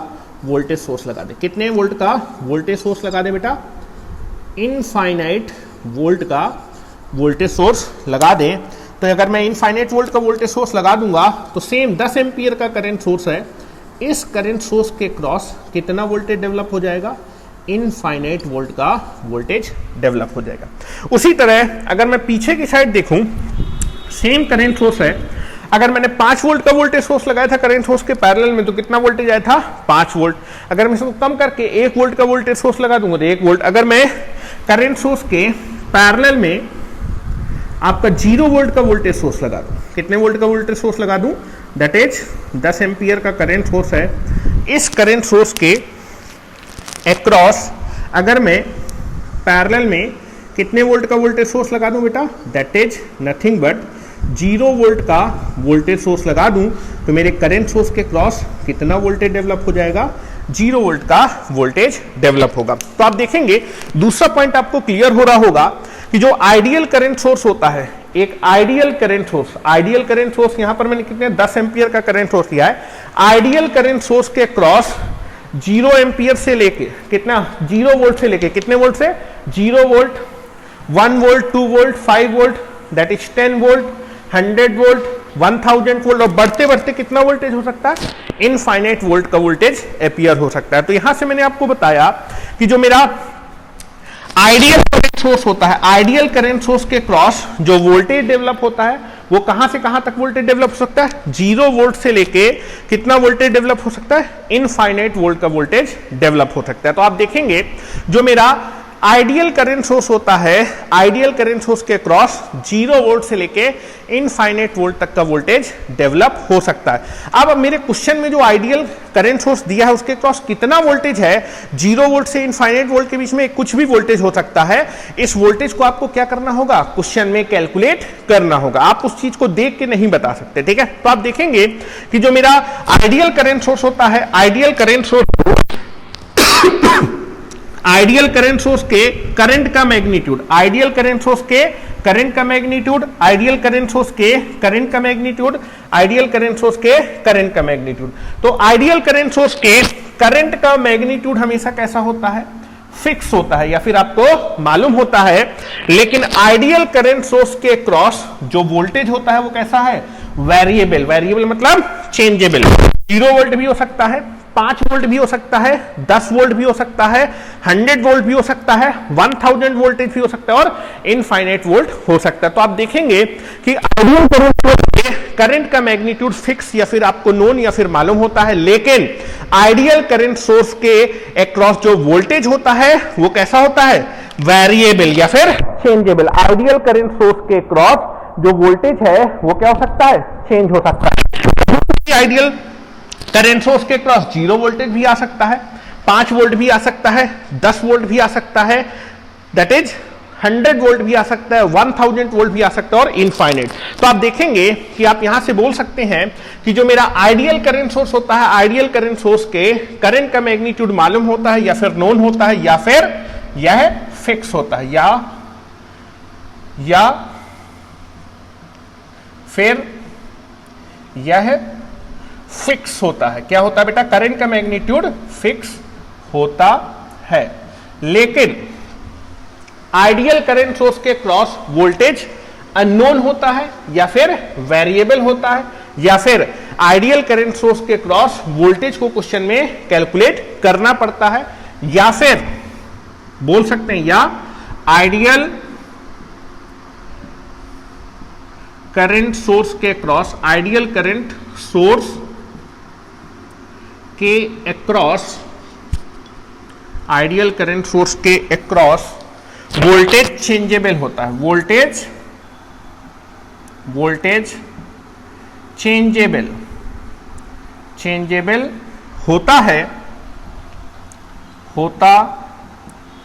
वोल्टेज सोर्स लगा दे। कितने वोल्ट का वोल्टेज सोर्स लगा दे बेटा, इनफाइनाइट वोल्ट का वोल्टेज सोर्स लगा दें। तो अगर मैं इनफाइनाइट वोल्ट का वोल्टेज सोर्स लगा दूंगा तो सेम 10 एम्पियर का करंट सोर्स है, इस करंट सोर्स के क्रॉस कितना वोल्टेज डेवलप हो जाएगा, इनफाइनाइट वोल्ट का वोल्टेज डेवलप हो जाएगा। उसी तरह अगर मैं पीछे की साइड देखूं, सेम करंट सोर्स है, अगर मैंने 5 वोल्ट का वोल्टेज सोर्स लगाया था करंट सोर्स के पैरेलल में, तो कितना वोल्टेज आया था? 5 वोल्ट। अगर मैं इसको कम करके 1 वोल्ट का वोल्टेज सोर्स लगा दूंगा तो 1 वोल्ट। अगर मैं करंट सोर्स के पैरेलल में आपका 0 वोल्ट का वोल्टेज सोर्स लगा दूं, कितने वोल्ट का वोल्टेज सोर्स लगा दूं? दैट इज 10 एम्पियर का करंट सोर्स है। इस करंट सोर्स के अक्रॉस अगर मैं पैरेलल में कितने वोल्ट का वोल्टेज सोर्स लगा दूं बेटा? That is nothing but 0 volt का वोल्टेज सोर्स लगा दूं तो मेरे करंट सोर्स के क्रॉस कितना वोल्टेज डेवलप हो जाएगा? 0 वोल्ट का वोल्टेज डेवलप होगा। तो आप देखेंगे दूसरा पॉइंट आपको क्लियर हो रहा होगा कि जो आइडियल करंट सोर्स होता है, एक आइडियल करंट सोर्स यहां पर मैंने कितने 10 एम्पियर का करंट सोर्स लिया है। आइडियल करंट सोर्स के क्रॉस 0 एम्पियर से लेके कितना? 0 वोल्ट से लेके कितने वोल्ट से? 0 volt, 1 volt, 2 volt, 5 volt, that is 10 volt, 100 volt, 1000 volt, और बढ़ते बढ़ते कितना वोल्टेज हो सकता है? इनफाइनाइट वोल्ट का वोल्टेज अपीयर हो सकता है। तो यहां से मैंने आपको बताया कि जो मेरा आइडियल करंट सोर्स होता है, आइडियल करंट सोर्स के क्रॉस जो वोल्टेज डेवलप होता है वो कहां से कहां तक वोल्टेज डेवलप हो सकता है? 0 वोल्ट से लेके कितना वोल्टेज डेवलप हो सकता है? इनफाइनाइट वोल्ट का वोल्टेज डेवलप हो सकता है। तो आप देखेंगे जो मेरा आइडियल करंट सोर्स होता है, आइडियल करंट सोर्स के क्रॉस 0 वोल्ट से लेके इनफाइनाइट वोल्ट तक का वोल्टेज डेवलप हो सकता है। अब मेरे क्वेश्चन में जो आइडियल करंट सोर्स दिया है उसके क्रॉस कितना वोल्टेज है? 0 वोल्ट से इनफाइनाइट वोल्ट के बीच में कुछ भी वोल्टेज हो सकता है। इस वोल्टेज को आपको क्या करना होगा? क्वेश्चन में कैलकुलेट करना होगा। आप उस चीज को देख के नहीं बता सकते, ठीक है? तो आप देखेंगे कि जो मेरा आइडियल करंट सोर्स होता है, आइडियल करंट सोर्स के करंट का मैग्नीट्यूड, आइडियल करंट सोर्स के करंट का मैग्नीट्यूड, आइडियल करंट सोर्स के करंट का मैग्नीट्यूड, आइडियल करंट सोर्स के करंट का मैग्नीट्यूड। तो आइडियल करंट सोर्स के करंट का मैग्नीट्यूड हमेशा कैसा होता है? फिक्स होता है, या फिर आपको मालूम होता है। लेकिन आइडियल करंट सोर्स के क्रॉस जो वोल्टेज होता है वो कैसा है? वेरिएबल। वेरिएबल मतलब चेंजेबल। 0 वोल्ट भी हो सकता है, 5 वोल्ट भी हो सकता है, 10 वोल्ट भी हो सकता है, 100 वोल्ट भी हो सकता है, 1000 वोल्टेज भी हो सकता है, और इनफाइनाइट वोल्ट हो सकता है। तो आप देखेंगे कि आइडियल करंट सोर्स के करंट का मैग्नीट्यूड फिक्स या फिर आपको नोन या फिर मालूम होता है, लेकिन आइडियल करंट सोर्स के अक्रॉस जो वोल्टेज होता है वो कैसा होता है? वेरिएबल या फिर चेंजेबल। आइडियल करंट सोर्स के क्रॉस जो वोल्टेज है वो क्या हो सकता है? चेंज हो सकता है। आइडियल करंट सोर्स के क्रॉस 0 वोल्टेज भी आ सकता है, 5 वोल्ट भी आ सकता है, 10 वोल्ट भी आ सकता है, दैट इज 100 वोल्ट भी आ सकता है, 1000 वोल्ट भी आ सकता है, और इनफाइनाइट। तो आप देखेंगे कि आप यहां से बोल सकते हैं कि जो मेरा आइडियल करंट सोर्स होता है, आइडियल करंट सोर्स के करंट का मैग्नीट्यूड मालूम होता है, या फिर नोन होता है, या फिर यह फिक्स होता है, या फिर यह फिक्स होता है। क्या होता है बेटा? करंट का मैग्नीट्यूड फिक्स होता है। लेकिन आइडियल करंट सोर्स के क्रॉस वोल्टेज अननोन होता है, या फिर वेरिएबल होता है, या फिर आइडियल करंट सोर्स के क्रॉस वोल्टेज को क्वेश्चन में कैलकुलेट करना पड़ता है, या फिर बोल सकते हैं या आइडियल करंट सोर्स के क्रॉस, आइडियल करंट सोर्स के अक्रॉस, आइडियल करंट सोर्स के अक्रॉस वोल्टेज चेंजेबल होता है। वोल्टेज चेंजेबल होता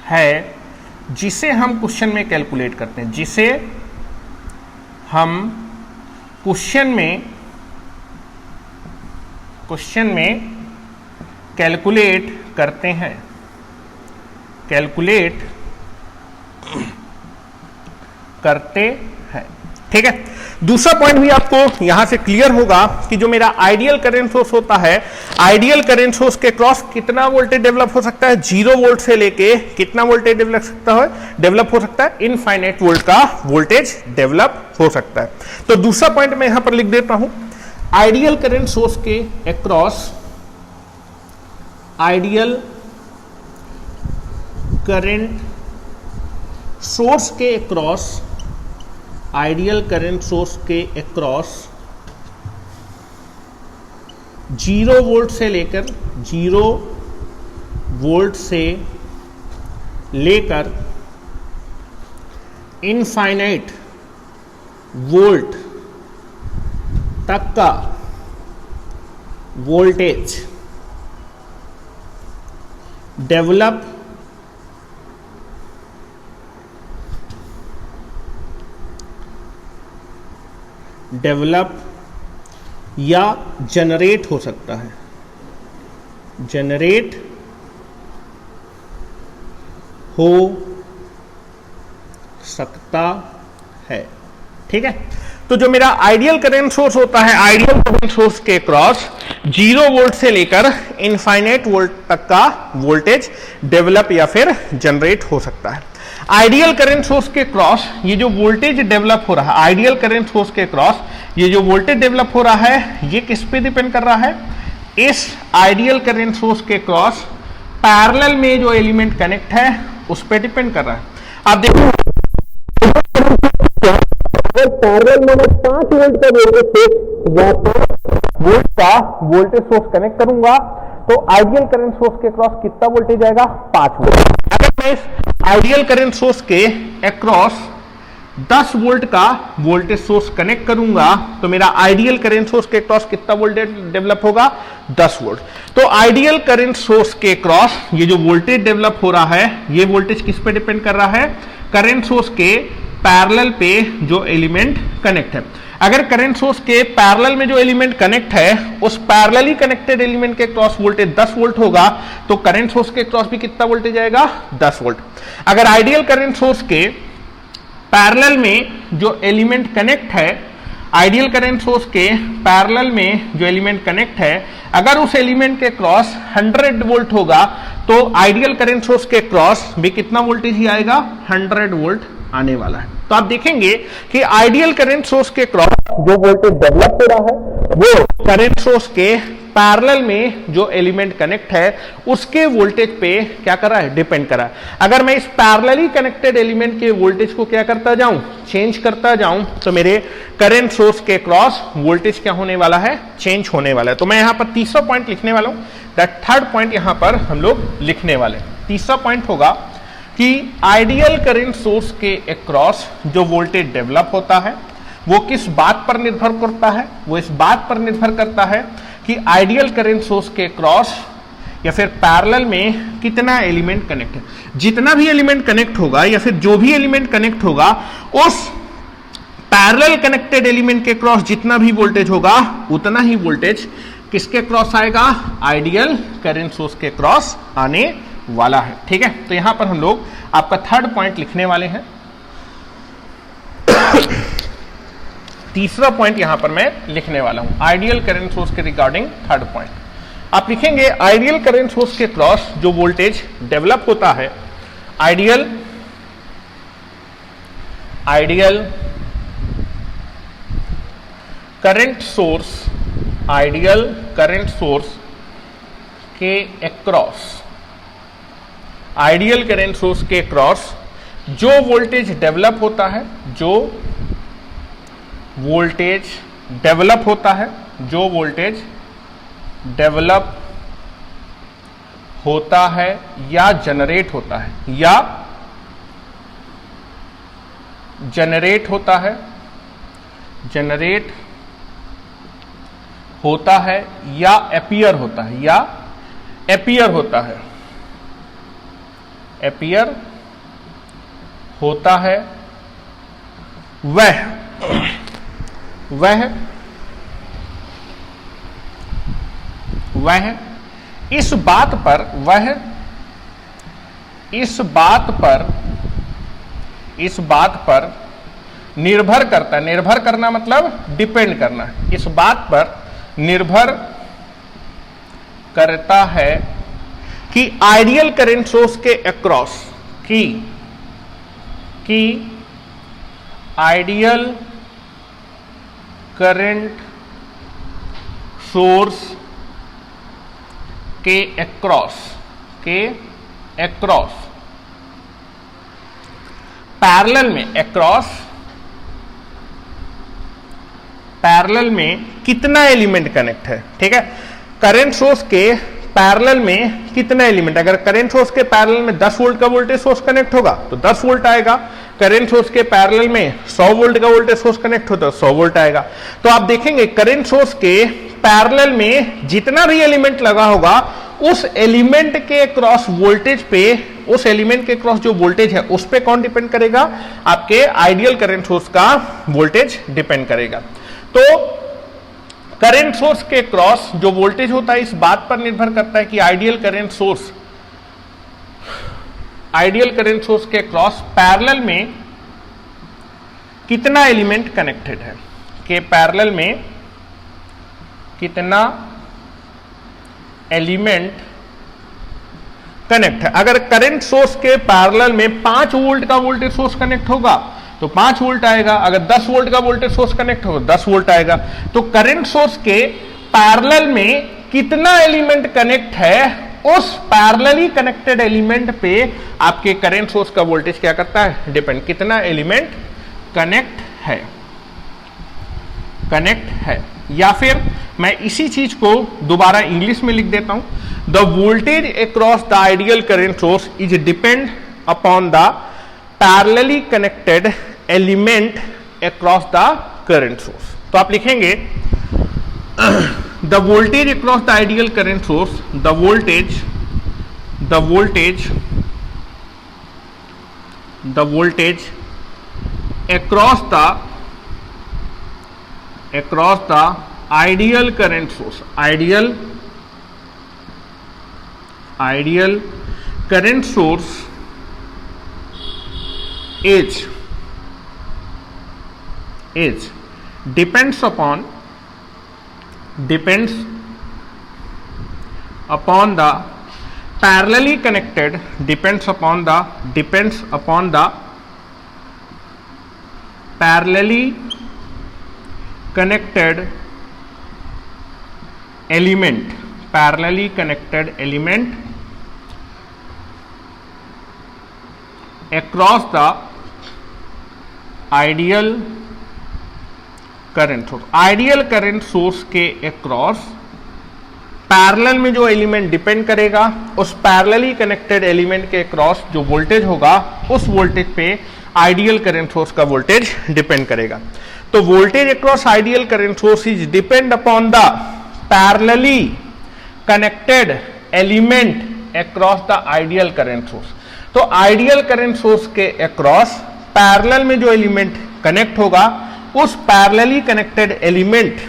है, जिसे हम क्वेश्चन में कैलकुलेट करते हैं, जिसे हम क्वेश्चन में कैलकुलेट करते हैं, ठीक है। दूसरा पॉइंट भी आपको यहां से क्लियर होगा कि जो मेरा आइडियल करंट सोर्स होता है, आइडियल करंट सोर्स के क्रॉस कितना वोल्टेज डेवलप हो सकता है? 0 वोल्ट से लेके कितना वोल्टेज डेवलप हो सकता है? इनफाइनाइट वोल्ट का वोल्टेज डेवलप हो सकता है। तो दूसरा पॉइंट मैं यहां पर लिख देता हूं, आइडियल करंट सोर्स के अक्रॉस, आइडियल करंट सोर्स के अक्रॉस, आइडियल करंट सोर्स के अक्रॉस 0 वोल्ट से लेकर 0 वोल्ट से लेकर इनफाइनाइट वोल्ट तक का वोल्टेज डेवलप या जनरेट हो सकता है, जनरेट हो सकता है। ठीक है, तो जो मेरा आइडियल करंट सोर्स होता है, आइडियल करंट सोर्स के क्रॉस 0 वोल्ट से लेकर इनफाइनाइट वोल्ट तक का वोल्टेज डेवलप या फिर जनरेट हो सकता है। आइडियल करंट सोर्स के क्रॉस ये जो वोल्टेज डेवलप हो रहा है, आइडियल करंट सोर्स के क्रॉस ये जो वोल्टेज डेवलप हो रहा है, ये किस पे डिपेंड कर रहा है? इस आइडियल करंट सोर्स के क्रॉस पैरेलल में जो एलिमेंट कनेक्ट है उस पे डिपेंड कर रहा है। आप देखो पैरेलल में 5 वोल्ट का वोल्टेज सोर्स, 5 वोल्ट का वोल्टेज सोर्स कनेक्ट करूंगा तो आइडियल करंट सोर्स के क्रॉस कितना वोल्टेज आएगा? 5 वोल्ट। अगर मैं इस आइडियल करंट सोर्स के अक्रॉस 10 वोल्ट का वोल्टेज सोर्स कनेक्ट करूंगा तो मेरा आइडियल करंट सोर्स के क्रॉस कितना वोल्टेज डेवलप होगा? 10 वोल्ट। तो आइडियल करंट सोर्स के क्रॉस ये जो वोल्टेज डेवलप हो रहा है, ये वोल्टेज किस पे डिपेंड कर रहा है? करंट सोर्स के पैरेलल पे जो एलिमेंट कनेक्ट है। अगर करंट सोर्स के पैरेलल में जो एलिमेंट कनेक्ट है उस पैरेलली कनेक्टेड एलिमेंट के क्रॉस वोल्टेज 10 वोल्ट होगा तो करंट सोर्स के क्रॉस भी कितना वोल्टेज आएगा? 10 वोल्ट। अगर आइडियल करंट सोर्स के पैरेलल में जो एलिमेंट कनेक्ट है, आइडियल करंट सोर्स के पैरेलल में जो एलिमेंट कनेक्ट है, अगर उस एलिमेंट के क्रॉस 100 वोल्ट होगा तो आइडियल करंट सोर्स के क्रॉस भी कितना वोल्टेज ही आएगा? 100 वोल्ट आने वाला है। तो आप देखेंगे कि आइडियल करंट सोर्स के क्रॉस जो वोल्टेज डेवलप हो रहा है वो करंट सोर्स के पैरेलल में जो एलिमेंट कनेक्ट है उसके वोल्टेज पे क्या कर रहा है? डिपेंड कर रहा है। अगर मैं इस पैरेलली कनेक्टेड एलिमेंट के वोल्टेज को क्या करता जाऊं? चेंज करता जाऊं तो मेरे करंट सोर्स के क्रॉस वोल्टेज क्या होने वाला है? चेंज होने वाला है। तो मैं यहां पर तीसरा पॉइंट लिखने वाला हूं, दैट थर्ड पॉइंट यहां पर हम लोग लिखने वाले। तीसरा पॉइंट होगा कि आइडियल करंट सोर्स के अक्रॉस जो वोल्टेज डेवलप होता है वो किस बात पर निर्भर करता है? वो इस बात पर निर्भर करता है कि आइडियल करंट सोर्स के क्रॉस या फिर पैरेलल में कितना एलिमेंट कनेक्ट है। जितना भी एलिमेंट कनेक्ट होगा या फिर जो भी एलिमेंट कनेक्ट होगा उस पैरेलल कनेक्टेड एलिमेंट के क्रॉस जितना भी वोल्टेज होगा उतना ही वोल्टेज किसके क्रॉस आएगा? आइडियल करंट सोर्स के क्रॉस आने वाला है। ठीक है, तो यहां पर हम लोग आपका थर्ड पॉइंट लिखने वाले हैं। तीसरा पॉइंट यहां पर मैं लिखने वाला हूं, आइडियल करंट सोर्स के रिगार्डिंग थर्ड पॉइंट। आप लिखेंगे आइडियल करंट सोर्स के क्रॉस जो वोल्टेज डेवलप होता है, ideal current source, ideal current source के अक्रॉस, आइडियल करंट सोर्स के क्रॉस जो वोल्टेज डेवलप होता है, जो वोल्टेज डेवलप होता है, जो वोल्टेज डेवलप होता है या जनरेट होता है, या जनरेट होता है, जनरेट होता है या अपीयर होता है, या अपीयर होता है, अपीयर होता है, वह इस बात पर निर्भर करता है। निर्भर करना मतलब डिपेंड करना। इस बात पर निर्भर करता है कि आइडियल करंट सोर्स के अक्रॉस की आइडियल करंट सोर्स के अक्रॉस पैरेलल में अक्रॉस पैरेलल में कितना एलिमेंट कनेक्ट है। ठीक है, करंट सोर्स के पैरेलल में कितना एलिमेंट, अगर करंट सोर्स के पैरेलल में 10 वोल्ट का वोल्टेज सोर्स कनेक्ट होगा तो 10 वोल्ट आएगा, करंट सोर्स के पैरेलल में 100 वोल्ट का वोल्टेज सोर्स कनेक्ट होता है 100 वोल्ट आएगा। तो आप देखेंगे करंट सोर्स के पैरेलल में जितना भी एलिमेंट लगा होगा उस एलिमेंट के क्रॉस वोल्टेज पे, उस एलिमेंट के क्रॉस जो वोल्टेज है उस पे कौन डिपेंड करेगा, आपके आइडियल करंट सोर्स का वोल्टेज डिपेंड करेगा। तो करंट सोर्स के क्रॉस जो वोल्टेज होता है इस बात पर निर्भर करता है कि आइडियल करंट सोर्स के क्रॉस पैरेलल में कितना एलिमेंट कनेक्टेड है, के पैरेलल में कितना एलिमेंट कनेक्ट है। अगर करंट सोर्स के पैरेलल में 5 वोल्ट का वोल्टेज सोर्स कनेक्ट होगा तो 5 वोल्ट आएगा, अगर 10 वोल्ट का वोल्टेज सोर्स कनेक्ट होगा 10 वोल्ट आएगा। तो करंट सोर्स के पैरेलल में कितना एलिमेंट कनेक्ट है, उस पैरेलली कनेक्टेड एलिमेंट पे आपके करंट सोर्स का वोल्टेज क्या करता है, डिपेंड, कितना एलिमेंट कनेक्ट है। या फिर मैं इसी चीज को दोबारा इंग्लिश में लिख देता हूं, the voltage across the ideal current source is depend upon the parallelly connected element across the current source. तो आप लिखेंगे the voltage across the ideal current source, the voltage across the ideal current source, ideal current source is depends upon the parallelly connected, depends upon the parallelly connected element across the ideal current source। Ideal current source के across parallel में जो element depend करेगा उस parallelly connected element के across जो voltage होगा उस voltage पे आइडियल करंट सोर्स का वोल्टेज डिपेंड करेगा। तो voltage across ideal current source is depend upon the parallelly connected element across the ideal current source. तो आइडियल करंट सोर्स के अक्रॉस पैरेलल में जो एलिमेंट कनेक्ट होगा उस पैरेलली कनेक्टेड एलिमेंट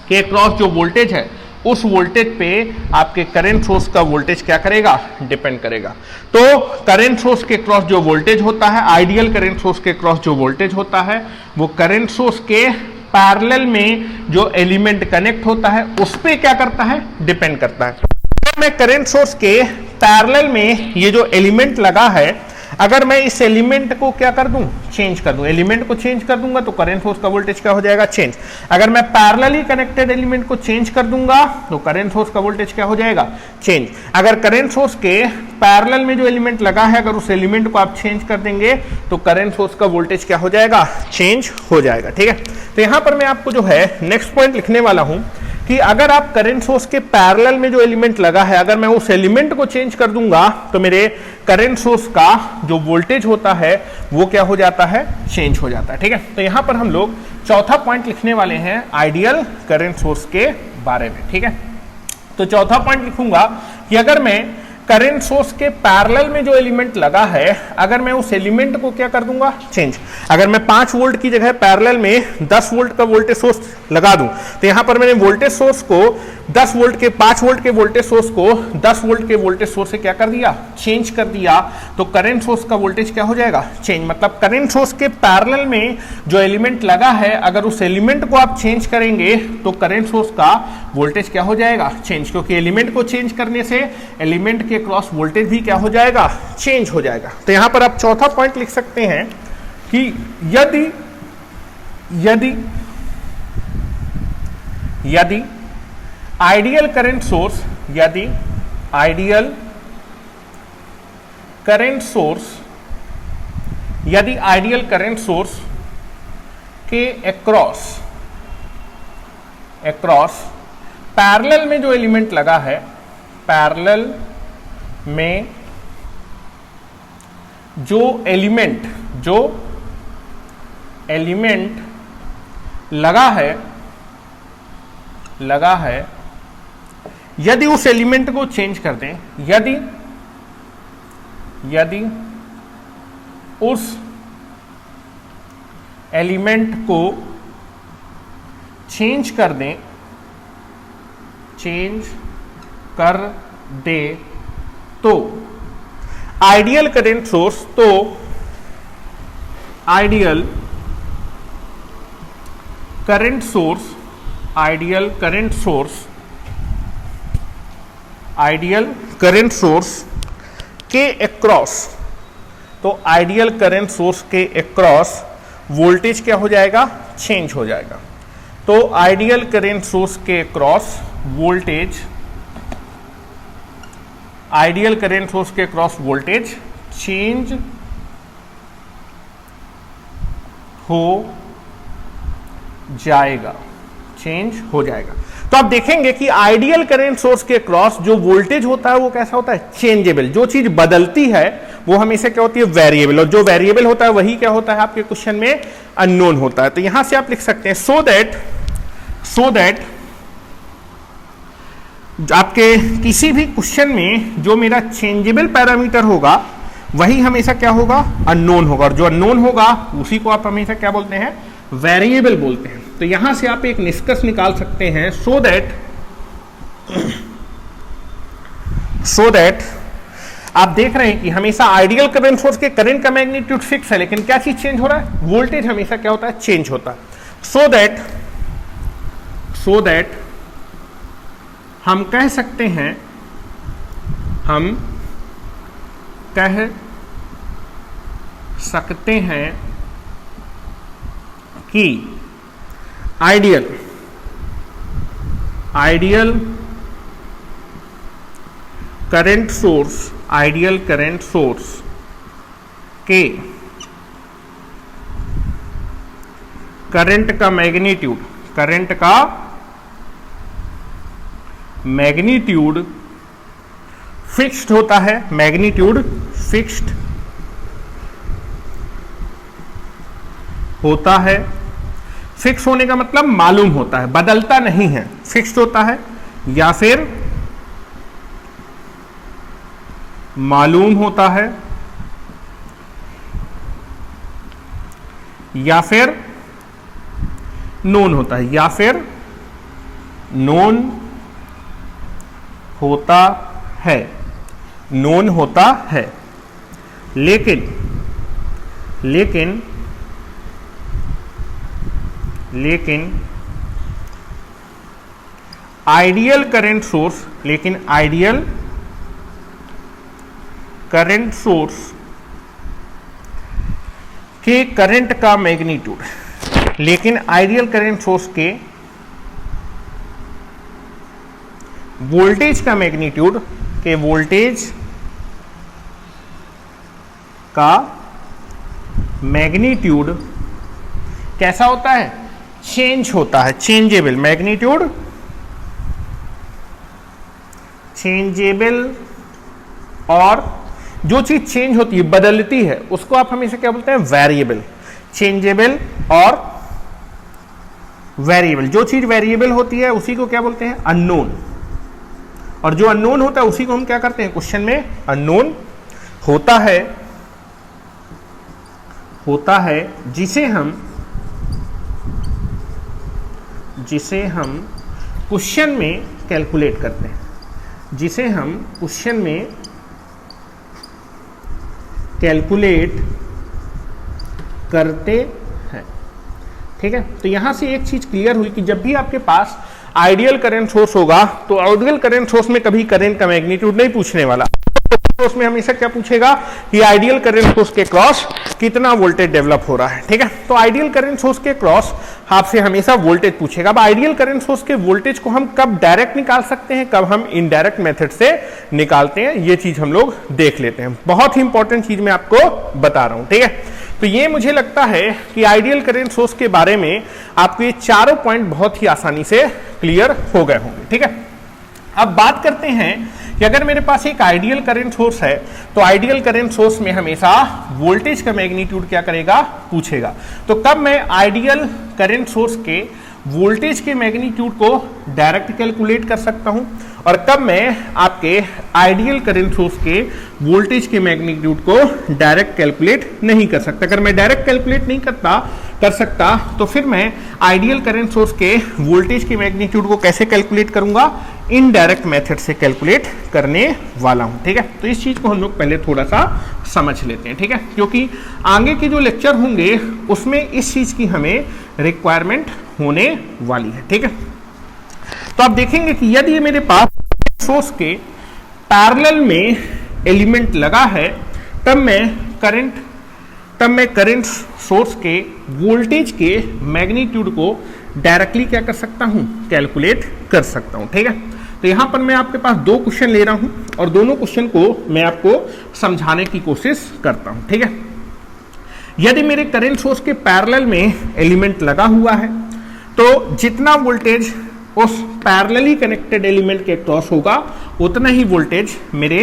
के अक्रॉस जो वोल्टेज है उस वोल्टेज पे आपके करंट सोर्स का वोल्टेज क्या करेगा, डिपेंड करेगा। तो करंट सोर्स के क्रॉस जो वोल्टेज होता है, आइडियल करंट सोर्स के क्रॉस जो वोल्टेज होता है वो करंट सोर्स के पैरेलल में जो एलिमेंट कनेक्ट होता है उस पे क्या करता है, डिपेंड करता है। तो मैं करंट सोर्स के पैरेलल में ये जो एलिमेंट लगा है, अगर मैं इस एलिमेंट को क्या कर दूं, चेंज कर दूं, एलिमेंट को चेंज कर दूंगा तो करंट सोर्स का वोल्टेज क्या हो जाएगा, चेंज। अगर मैं पैरेलली कनेक्टेड एलिमेंट को चेंज कर दूंगा तो करंट सोर्स का वोल्टेज क्या हो जाएगा, चेंज। अगर करंट सोर्स के पैरेलल में जो एलिमेंट लगा है अगर उस एलिमेंट को आप चेंज कर देंगे तो करंट सोर्स का वोल्टेज क्या हो जाएगा, चेंज हो जाएगा। ठीक है, तो यहां पर मैं आपको जो है नेक्स्ट पॉइंट लिखने वाला हूं कि अगर आप करंट सोर्स के पैरेलल में जो एलिमेंट लगा है अगर मैं उस एलिमेंट को चेंज कर दूंगा तो मेरे करंट सोर्स का जो वोल्टेज होता है वो क्या हो जाता है, चेंज हो जाता है। ठीक है, तो यहां पर हम लोग चौथा पॉइंट लिखने वाले हैं आइडियल करंट सोर्स के बारे में। ठीक है, तो चौथा पॉइंट लिखूंगा कि अगर मैं करंट सोर्स के पैरेलल में जो एलिमेंट लगा है अगर मैं उस एलिमेंट को क्या कर दूंगा, चेंज। अगर मैं 5 वोल्ट की जगह पैरेलल में 10 वोल्ट का वोल्टेज सोर्स लगा दूं तो यहां पर मैंने वोल्टेज सोर्स को 10 वोल्ट के 5 वोल्ट के वोल्टेज सोर्स को 10 वोल्ट के वोल्टेज सोर्स से क्या कर दिया, चेंज कर दिया। तो करंट सोर्स का वोल्टेज क्या हो जाएगा, चेंज। मतलब करंट सोर्स के पैरेलल में जो एलिमेंट लगा है अगर उस एलिमेंट को आप चेंज करेंगे तो करंट सोर्स का वोल्टेज क्या हो जाएगा, चेंज। क्योंकि एलिमेंट को चेंज करने से एलिमेंट के क्रॉस वोल्टेज भी क्या हो जाएगा, चेंज हो जाएगा। तो यहां पर आप चौथा पॉइंट लिख सकते हैं कि यदि आइडियल करंट सोर्स यदि आइडियल करंट सोर्स के एक्रॉस पैरेलल में जो एलिमेंट लगा है, पैरेलल में जो एलिमेंट लगा है, यदि उस एलिमेंट को चेंज कर दें, यदि उस एलिमेंट को चेंज कर दे तो आइडियल करंट सोर्स के अक्रॉस, तो आइडियल करंट सोर्स के अक्रॉस वोल्टेज क्या हो जाएगा, चेंज हो जाएगा। तो आइडियल करंट सोर्स के अक्रॉस वोल्टेज चेंज हो जाएगा। तो आप देखेंगे कि आइडियल करंट सोर्स के क्रॉस जो वोल्टेज होता है वो कैसा होता है, चेंजेबल। जो चीज बदलती है वो हमेशा क्या होती है, वेरिएबल, और जो वेरिएबल होता है वही क्या होता है आपके क्वेश्चन में, अननोन होता है। तो यहां से आप लिख सकते हैं सो दैट आपके किसी भी क्वेश्चन में जो मेरा चेंजेबल पैरामीटर होगा वही हमेशा क्या होगा, अननोन होगा, और जो अननोन होगा उसी को आप हमेशा क्या बोलते हैं, वेरिएबल बोलते हैं। तो यहां से आप एक निष्कर्ष निकाल सकते हैं सो दैट आप देख रहे हैं कि हमेशा आइडियल करंट सोर्स के करंट का मैग्नीट्यूड फिक्स है, लेकिन क्या चीज चेंज हो रहा है, वोल्टेज हमेशा क्या होता है, चेंज होता है। सो दैट हम कह सकते हैं कि आइडियल करंट सोर्स के करंट का मैग्नीट्यूड फिक्स्ड होता है, फिक्स्ड होने का मतलब मालूम होता है, बदलता नहीं है, फिक्स्ड होता है, या फिर मालूम होता है, या फिर नोन होता है, नोन होता है। लेकिन आइडियल करंट सोर्स के करंट का मैग्नीट्यूड, लेकिन आइडियल करंट सोर्स के वोल्टेज का मैग्नीट्यूड कैसा होता है, चेंज होता है, चेंजेबल, मैग्नीट्यूड चेंजेबल। और जो चीज चेंज होती है, बदलती है, उसको आप हमेशा क्या बोलते हैं, वेरिएबल। चेंजेबल और वेरिएबल, जो चीज वेरिएबल होती है उसी को क्या बोलते हैं, अननोन, और जो अननोन होता है उसी को हम क्या करते हैं, क्वेश्चन में अननोन होता है, जिसे हम क्वेश्चन में कैलकुलेट करते हैं, ठीक है। तो यहां से एक चीज क्लियर हुई कि जब भी आपके पास आइडियल करंट सोर्स होगा तो आइडियल करंट सोर्स में कभी करंट का मैग्नीट्यूड नहीं पूछने वाला, सोर्स में हमेशा क्या पूछेगा कि आइडियल करंट सोर्स के क्रॉस कितना वोल्टेज डेवलप हो रहा है, ठीक है। तो आइडियल करंट सोर्स के क्रॉस आपसे हमेशा वोल्टेज पूछेगा। अब आइडियल करंट सोर्स के वोल्टेज को हम कब डायरेक्ट निकाल सकते हैं, कब हम इनडायरेक्ट मेथड से निकालते हैं, ये चीज हम लोग देख लेते हैं। बहुत ही इंपॉर्टेंट चीज मैं आपको बता रहा हूं, ठीक है। तो ये मुझे लगता है कि आइडियल करंट सोर्स के बारे में आपको ये चारों पॉइंट बहुत ही आसानी से क्लियर हो गए होंगे। ठीक है, अब बात करते हैं कि अगर मेरे पास एक आइडियल करंट सोर्स है तो आइडियल करंट सोर्स में हमेशा वोल्टेज का मैग्नीट्यूड क्या करेगा, पूछेगा। तो कब मैं आइडियल करंट सोर्स के वोल्टेज के मैग्नीट्यूड को डायरेक्ट कैलकुलेट कर सकता हूं और कब मैं आपके आइडियल करंट सोर्स के वोल्टेज के मैग्नीट्यूड को डायरेक्ट कैलकुलेट नहीं कर सकता। अगर मैं डायरेक्ट कैलकुलेट नहीं कर सकता तो फिर मैं आइडियल करंट सोर्स के वोल्टेज के मैग्नीट्यूड को कैसे कैलकुलेट करूंगा, इनडायरेक्ट मेथड से कैलकुलेट करने वाला हूं। ठीक है, तो इस चीज को हम लोग पहले थोड़ा सा समझ लेते हैं। ठीक है, क्योंकि आगे के जो लेक्चर होंगे उसमें इस चीज की हमें रिक्वायरमेंट होने वाली है। ठीक है, तो आप देखेंगे कि यदि मेरे पास सोर्स के पैरेलल में एलिमेंट लगा है तब मैं करंट सोर्स के वोल्टेज के मैग्नीट्यूड को डायरेक्टली क्या कर सकता हूं, कैलकुलेट कर सकता हूं। ठीक है, तो यहां पर मैं आपके पास दो क्वेश्चन ले रहा हूं और दोनों क्वेश्चन को मैं आपको समझाने की कोशिश करता हूं। ठीक है, यदि मेरे करंट सोर्स के पैरेलल में एलिमेंट लगा हुआ है तो जितना वोल्टेज उस पैरेलली कनेक्टेड एलिमेंट के क्रॉस होगा उतना ही वोल्टेज मेरे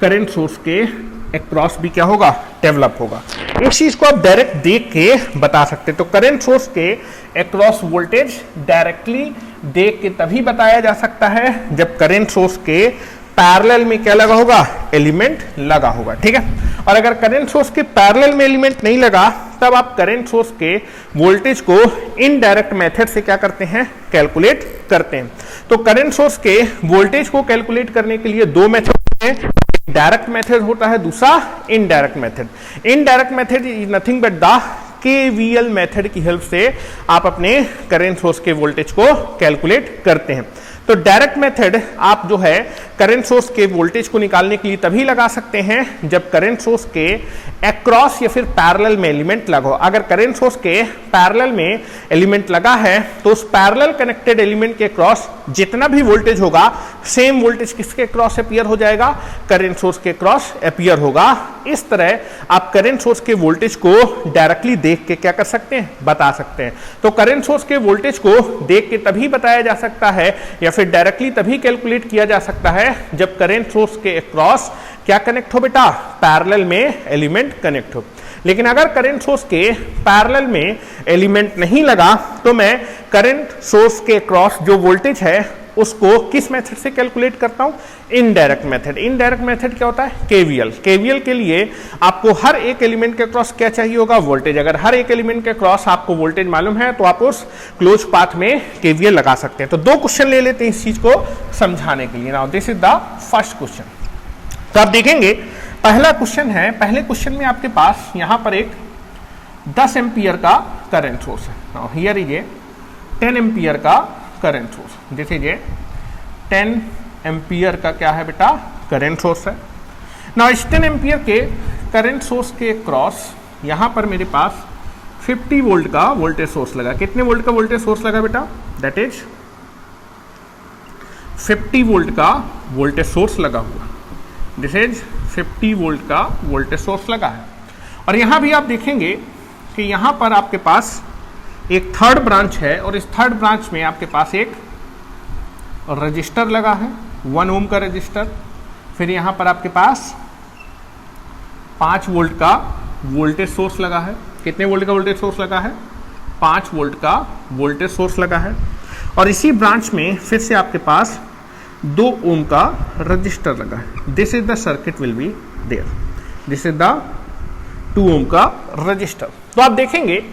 करंट सोर्स के अक्रॉस भी क्या होगा, डेवलप होगा। इस चीज को आप डायरेक्ट देख के बता सकते हैं। तो करंट सोर्स के अक्रॉस वोल्टेज डायरेक्टली देख के तभी बताया जा सकता है जब करंट सोर्स के पैरेलल में क्या लगा होगा, एलिमेंट लगा होगा। ठीक है, और अगर करंट सोर्स के पैरेलल में एलिमेंट नहीं लगा तब आप करंट सोर्स के वोल्टेज को इनडायरेक्ट मेथड से क्या करते हैं, कैलकुलेट करते हैं। तो करंट सोर्स के वोल्टेज को कैलकुलेट करने के लिए दो मेथड हैं, डायरेक्ट मेथड होता है, दूसरा indirect method. Indirect method is nothing but the KVL method की हेल्प से आप अपने करंट सोर्स के वोल्टेज को कैलकुलेट करते हैं। तो डायरेक्ट मेथड आप जो है करंट सोर्स के वोल्टेज को निकालने के लिए तभी लगा सकते हैं जब करंट सोर्स के अक्रॉस या फिर पैरेलल में एलिमेंट लगा हो। अगर करंट सोर्स के पैरेलल में एलिमेंट लगा है तो उस पैरेलल कनेक्टेड एलिमेंट के क्रॉस जितना भी वोल्टेज होगा सेम वोल्टेज किसके क्रॉस अपीयर हो जाएगा, करंट सोर्स के क्रॉस अपीयर होगा। इस तरह आप करंट सोर्स के वोल्टेज को डायरेक्टली देख के क्या कर सकते हैं, बता सकते हैं। तो करंट सोर्स के वोल्टेज को देख के तभी बताया जा सकता है या फिर डायरेक्टली तभी कैलकुलेट किया जा सकता है जब करंट सोर्स के अक्रॉस क्या कनेक्ट हो बेटा, पैरेलल में एलिमेंट कनेक्ट हो। लेकिन अगर करंट सोर्स के पैरेलल में एलिमेंट नहीं लगा तो मैं करंट सोर्स के अक्रॉस जो वोल्टेज है उसको किस मेथड से कैलकुलेट करता हूं, इनडायरेक्ट मेथड। इनडायरेक्ट मेथड क्या होता है, केवीएल। केवीएल के लिए आपको हर एक एलिमेंट के क्रॉस क्या चाहिए होगा, वोल्टेज। अगर हर एक एलिमेंट के क्रॉस आपको वोल्टेज मालूम है तो आप उस क्लोज पाथ में केवीएल लगा सकते हैं। तो दो क्वेश्चन ले लेते हैं इस चीज को समझाने के लिए। Now this is the first question. तो आप देखेंगे पहला क्वेश्चन है, पहले क्वेश्चन में आपके पास यहां पर एक 10 एम्पियर का करंट सोर्स है। Now here is a 10 ampere का current source. This is a 10 ampere का क्या है बेटा, करंट सोर्स है। नाउ इस 10 एम्पियर के करंट सोर्स के क्रॉस यहां पर मेरे पास 50 वोल्ट का वोल्टेज सोर्स लगा। कितने वोल्ट का वोल्टेज सोर्स लगा बेटा, दैट इज 50 वोल्ट का वोल्टेज सोर्स लगा हुआ। दिस इज 50 वोल्ट का वोल्टेज सोर्स लगा है। और यहां भी आप देखेंगे कि यहां पर आपके पास एक थर्ड ब्रांच है और इस थर्ड ब्रांच में आपके पास एक रजिस्टर लगा है, 1 ओम का रजिस्टर। फिर यहां पर आपके पास 5 वोल्ट का वोल्टेज सोर्स लगा है। कितने वोल्ट का वोल्टेज सोर्स लगा है, 5 वोल्ट का वोल्टेज सोर्स लगा है। और इसी ब्रांच में फिर से आपके पास 2 ओम का रजिस्टर लगा है। This is the circuit will be there. This is the 2 ohm का रजिस्टर। तो आप देखेंगे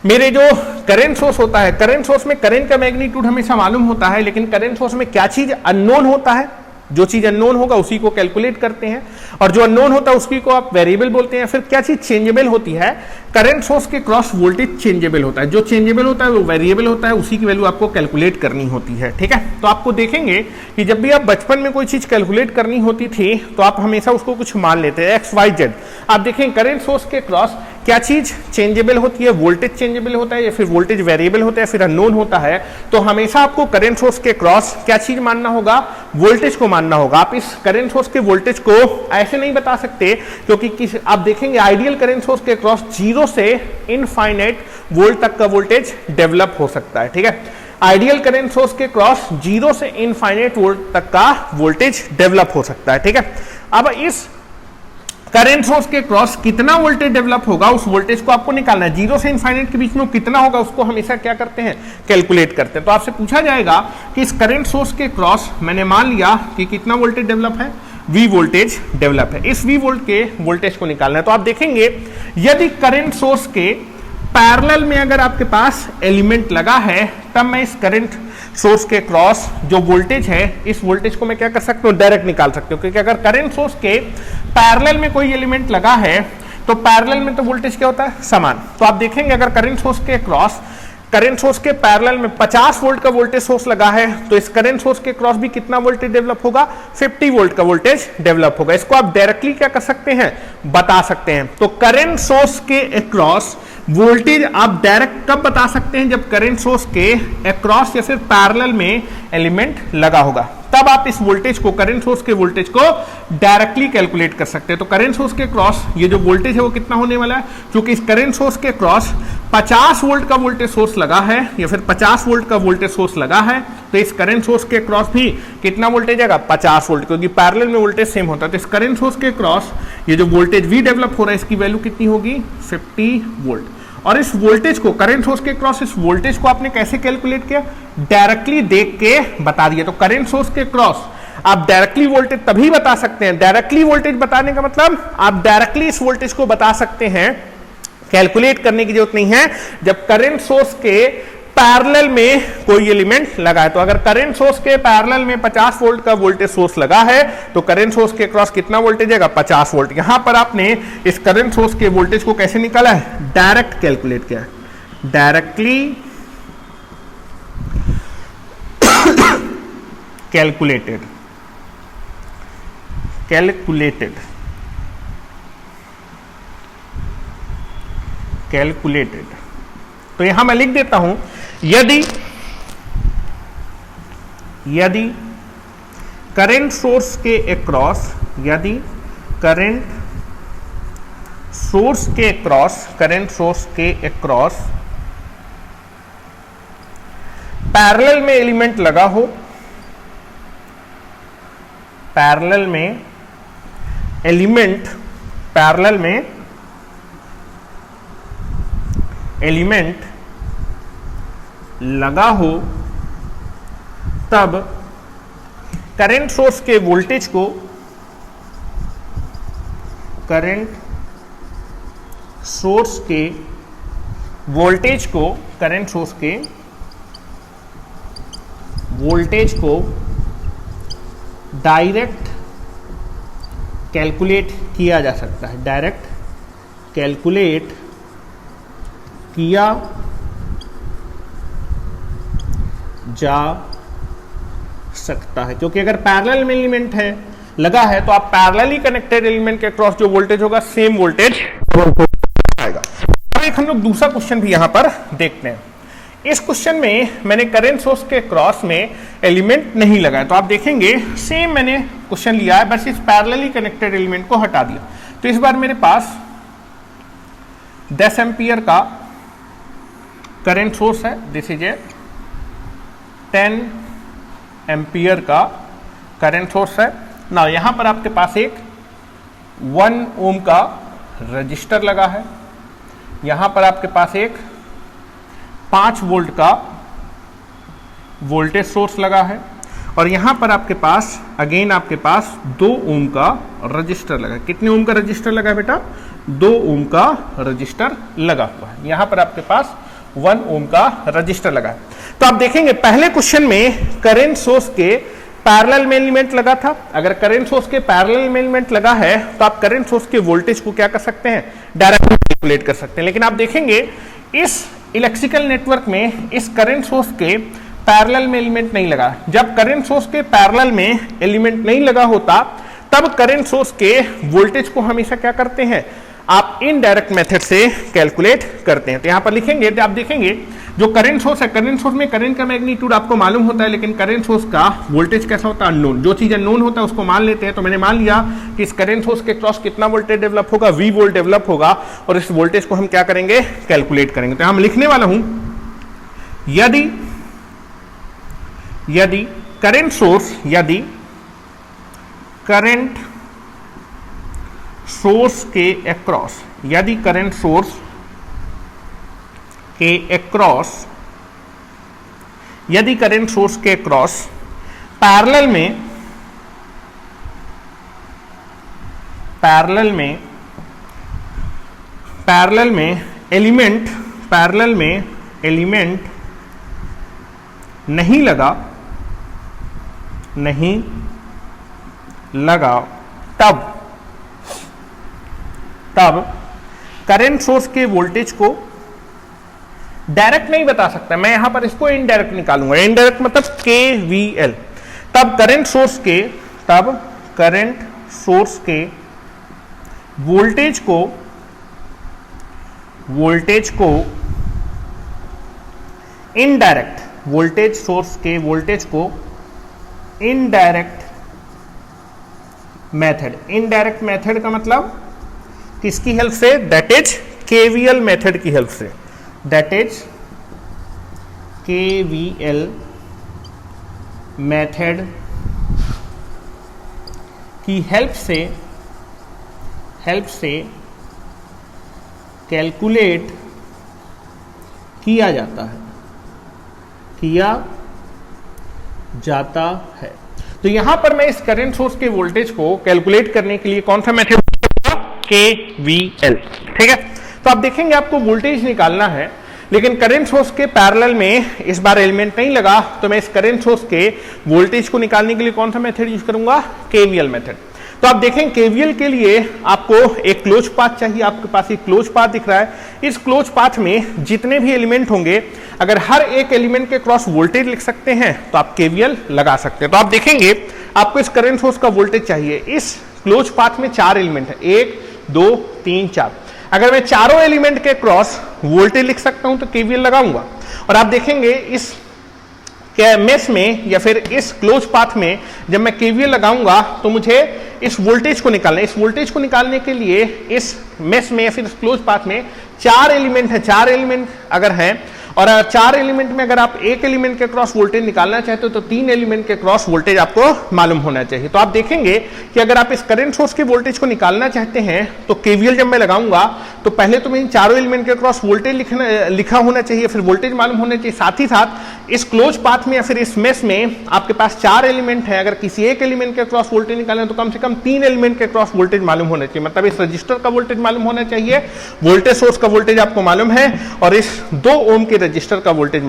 मेरे जो करंट सोर्स होता है, करंट सोर्स में करंट का मैग्नीट्यूड हमेशा मालूम होता है, लेकिन करंट सोर्स में क्या चीज अननोन होता है, जो चीज अननोन होगा उसी को कैलकुलेट करते हैं, और जो अननोन होता है उसकी को आप वेरिएबल बोलते हैं। फिर क्या चीज चेंजेबल होती है, करंट सोर्स के क्रॉस वोल्टेज चेंजेबल होता है। जो चेंजेबल होता है वो वेरिएबल होता है, उसी की वैल्यू आपको कैलकुलेट करनी होती है। ठीक है, तो आपको देखेंगे कि जब भी आप बचपन में कोई चीज कैलकुलेट करनी होती थी तो आप हमेशा उसको कुछ मान लेते हैं, XYZ। आप देखें करंट सोर्स के क्रॉस क्या चीज चेंजेबल होती है, वोल्टेज चेंजेबल होता है या फिर वोल्टेज वेरिएबल होता है, फिर अननोन होता है, तो हमेशा आपको करंट सोर्स के क्रॉस क्या चीज मानना होगा, वोल्टेज को मानना होगा। आप इस करंट सोर्स के वोल्टेज को ऐसे नहीं बता सकते, क्योंकि आप देखेंगे आइडियल करंट सोर्स के क्रॉस 0 से इनफाइनाइट वोल्ट तक का वोल्टेज डेवलप हो सकता है। ठीक है, आइडियल करंट सोर्स के क्रॉस 0 से इनफाइनाइट वोल्ट तक का वोल्टेज डेवलप हो सकता है। ठीक है, अब इस करंट सोर्स के क्रॉस कितना वोल्टेज डेवलप होगा, उस वोल्टेज को आपको निकालना है। 0 से इनफाइनाइट के बीच में कितना होगा उसको हमेशा क्या करते हैं, कैलकुलेट करते हैं। तो आपसे पूछा जाएगा कि इस करंट सोर्स के क्रॉस मैंने मान लिया कि कितना वोल्टेज डेवलप है, V वोल्टेज डेवलप है। इस V वोल्ट के वोल्टेज को निकालना है। तो आप देखेंगे यदि करंट सोर्स के पैरेलल में अगर आपके पास एलिमेंट लगा है, तब मैं इस करंट सोर्स के क्रॉस जो वोल्टेज है, इस वोल्टेज को मैं क्या कर सकता हूं, डायरेक्ट निकाल सकता हूं। क्योंकि अगर करंट सोर्स के पैरेलल में कोई एलिमेंट लगा है तो पैरेलल में तो वोल्टेज क्या होता है, समान। तो आप देखेंगे अगर करंट सोर्स के क्रॉस, करंट सोर्स के पैरेलल में 50 वोल्ट का वोल्टेज सोर्स लगा है, तो इस करंट सोर्स के क्रॉस भी कितना वोल्टेज डेवलप होगा, 50 वोल्ट का वोल्टेज डेवलप होगा। इसको आप डायरेक्टली क्या कर सकते हैं, बता सकते हैं। तो करंट सोर्स के अक्रॉस वोल्टेज आप डायरेक्ट कब बता सकते हैं, जब करंट सोर्स के अक्रॉस या फिर पैरेलल में एलिमेंट लगा होगा, तब आप इस वोल्टेज को, करंट सोर्स के वोल्टेज को डायरेक्टली कैलकुलेट कर सकते हैं। तो करंट सोर्स के क्रॉस ये जो वोल्टेज है वो कितना होने वाला है, क्योंकि इस करंट सोर्स के क्रॉस 50 वोल्ट का वोल्टेज सोर्स लगा है या फिर 50 वोल्ट का वोल्टेज सोर्स लगा है, तो इस करंट सोर्स के क्रॉस भी कितना वोल्टेज आएगा, 50 वोल्ट, क्योंकि पैरेलल में वोल्टेज सेम होता है। तो इस करंट सोर्स के क्रॉस ये जो वोल्टेज V डेवलप हो रहा है, इसकी वैल्यू कितनी होगी, 50 वोल्ट। और इस वोल्टेज को, करंट सोर्स के क्रॉस इस वोल्टेज को आपने कैसे कैलकुलेट किया, डायरेक्टली देख के बता दिया। तो करंट सोर्स के क्रॉस आप डायरेक्टली वोल्टेज तभी बता सकते हैं, डायरेक्टली वोल्टेज बताने का मतलब आप डायरेक्टली इस वोल्टेज को बता सकते हैं, कैलकुलेट करने की जरूरत नहीं है, जब करंट सोर्स के पैरेलल में कोई एलिमेंट लगा है। तो अगर करंट सोर्स के पैरेलल में 50 वोल्ट का वोल्टेज सोर्स लगा है, तो करंट सोर्स के क्रॉस कितना वोल्टेज आएगा, 50 वोल्ट। यहां पर आपने इस करंट सोर्स के वोल्टेज को कैसे निकाला है, डायरेक्ट कैलकुलेट किया है, डायरेक्टली कैलकुलेटेड, कैलकुलेटेड। तो यहां मैं लिख देता हूं, यदि करंट सोर्स के अक्रॉस, यदि करंट सोर्स के अक्रॉस पैरेलल में एलिमेंट लगा हो, पैरेलल में एलिमेंट लगा हो, तब करंट सोर्स के वोल्टेज को, करंट सोर्स के वोल्टेज को डायरेक्ट कैलकुलेट किया जा सकता है, डायरेक्ट कैलकुलेट किया जा सकता है। क्योंकि अगर पैरेलल में एलिमेंट है लगा है, तो आप पैरेलली कनेक्टेड एलिमेंट के क्रॉस जो वोल्टेज होगा, सेम वोल्टेज आएगा। अब एक हम लोग दूसरा क्वेश्चन भी यहां पर देखते हैं। इस क्वेश्चन में मैंने करंट सोर्स के क्रॉस में एलिमेंट नहीं लगाया, तो आप देखेंगे सेम मैंने क्वेश्चन लिया है, बस इस पैरेलली कनेक्टेड एलिमेंट को हटा दिया। तो इस बार मेरे पास 10 एम्पियर का करंट सोर्स है, दिस इज ए 10 एम्पियर का करंट सोर्स है ना। यहां पर आपके पास एक 1 ओम का रजिस्टर लगा है, यहां पर आपके पास एक 5 वोल्ट का वोल्टेज सोर्स लगा है, और यहां पर आपके पास अगेन आपके पास 2 ओम का रजिस्टर लगा है। कितने ओम का रजिस्टर लगा है बेटा, 2 ओम का रजिस्टर लगा हुआ है। यहां पर आपके पास 1 ओम का रजिस्टर लगा है। तो आप देखेंगे पहले क्वेश्चन में करंट सोर्स के पैरेलल में एलिमेंट लगा था। अगर करंट सोर्स के पैरेलल में एलिमेंट लगा है, तो आप करंट सोर्स के वोल्टेज को क्या कर सकते हैं, डायरेक्टली कैलकुलेट कर सकते हैं। लेकिन आप देखेंगे इस इलेक्ट्रिकल नेटवर्क में इस करंट सोर्स के पैरेलल में एलिमेंट नहीं लगा। जब करंट सोर्स के पैरेलल में एलिमेंट नहीं लगा होता, तब करंट सोर्स के वोल्टेज को हमेशा क्या करते हैं, आप इनडायरेक्ट मेथड से कैलकुलेट करते हैं। तो यहां पर लिखेंगे तो आप देखेंगे जो करंट सोर्स है, करंट सोर्स में करंट का मैग्नीट्यूड आपको मालूम होता है, लेकिन करंट सोर्स का वोल्टेज कैसा होता है, अननोन। जो चीज अननोन होता है उसको मान लेते हैं। तो मैंने मान लिया कि इस करंट सोर्स के क्रॉस कितना वोल्टेज डेवलप होगा, V वोल्ट डेवलप होगा, और इस वोल्टेज को हम क्या करेंगे, कैलकुलेट करेंगे। तो हम लिखने वाला हूं, यदि करंट सोर्स, यदि करंट सोर्स के अक्रॉस, यदि करंट सोर्स के अक्रॉस, यदि करंट सोर्स के अक्रॉस पैरेलल में एलिमेंट नहीं लगा, तब करंट सोर्स के वोल्टेज को डायरेक्ट नहीं बता सकता, मैं यहां पर इसको इनडायरेक्ट निकालूंगा। इनडायरेक्ट मतलब KVL। तब करंट सोर्स के वोल्टेज को इनडायरेक्ट, वोल्टेज सोर्स के वोल्टेज को इनडायरेक्ट मेथड का मतलब किसकी हेल्प से, दैट इज KVL मेथड की हेल्प से, दैट इज KVL मेथड की हेल्प से कैलकुलेट किया जाता है। तो यहां पर मैं इस करंट सोर्स के वोल्टेज को कैलकुलेट करने के लिए कौन सा मेथड, KVL। ठीक है, तो आप देखेंगे आपको वोल्टेज निकालना है, लेकिन करंट सोर्स के पैरेलल में इस बार एलिमेंट नहीं लगा, तो मैं इस करंट सोर्स के वोल्टेज को निकालने के लिए कौन सा मेथड यूज करूंगा, KVL मेथड। तो आप देखें KVL के लिए आपको एक क्लोज पाथ चाहिए। आपके पास एक क्लोज पाथ दिख रहा है। इस क्लोज पाथ में जितने भी एलिमेंट होंगे, अगर हर एक एलिमेंट के क्रॉस वोल्टेज लिख सकते हैं तो आप KVL लगा सकते हैं। तो आप देखेंगे आपको इस करंट सोर्स का वोल्टेज चाहिए। इस क्लोज पाथ में 4 एलिमेंट है, 1 2 3 4। अगर मैं चारों एलिमेंट के क्रॉस वोल्टेज लिख सकता हूं तो KVL लगाऊंगा। और आप देखेंगे इस मेश में या फिर इस क्लोज पाथ में जब मैं KVL लगाऊंगा तो मुझे इस वोल्टेज को निकालना है। इस वोल्टेज को निकालने के लिए इस मेश में या फिर इस क्लोज पाथ में 4 एलिमेंट है। 4 एलिमेंट अगर हैं और 4 एलिमेंट में अगर आप एक एलिमेंट के क्रॉस वोल्टेज निकालना चाहते हो तो 3 एलिमेंट के क्रॉस वोल्टेज आपको मालूम होना चाहिए। तो आप देखेंगे कि अगर आप इस करंट सोर्स के वोल्टेज को निकालना चाहते हैं तो KVL जब मैं लगाऊंगा तो पहले तो मैं इन चारों एलिमेंट के क्रॉस वोल्टेज लिखा होना चाहिए, फिर वोल्टेज मालूम होना चाहिए। साथ ही साथ इस क्लोज पाथ में या फिर इस मेश में आपके पास 4 एलिमेंट है। अगर किसी एक एलिमेंट के क्रॉस वोल्टेज निकालना तो कम से कम 3 एलिमेंट के क्रॉस वोल्टेज मालूम होना चाहिए। मतलब इस रजिस्टर का वोल्टेज मालूम होना चाहिए, वोल्टेज सोर्स का वोल्टेज आपको मालूम है, और इस 2 ओम के रजिस्टर का वोल्टेज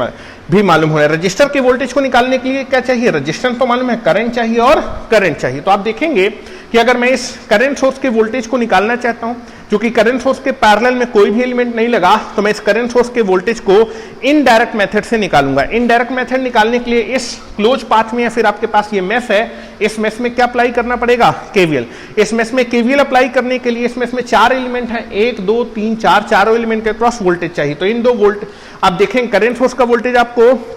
भी मालूम होना है। रजिस्टर के वोल्टेज को निकालने के लिए क्या चाहिए, रजिस्टेंस तो मालूम है, करंट चाहिए और करंट चाहिए। तो आप देखेंगे कि अगर मैं इस करंट सोर्स के वोल्टेज को निकालना चाहता हूं, क्योंकि करंट सोर्स के पैरेलल में कोई भी एलिमेंट नहीं लगा, तो मैं इस करंट सोर्स के वोल्टेज को इनडायरेक्ट मेथड से निकालूंगा। इनडायरेक्ट मेथड निकालने के लिए इस क्लोज पाथ में या फिर आपके पास ये मेश है, इस मेश में क्या अप्लाई करना पड़ेगा, KVL। इस मेश में KVL अप्लाई करने के लिए इस मेश में 4 एलिमेंट है, 1 2 3 4, चारों एलिमेंट के क्रॉस वोल्टेज चाहिए। तो इन 2 वोल्ट आप देखें करंट सोर्स का वोल्टेज आपको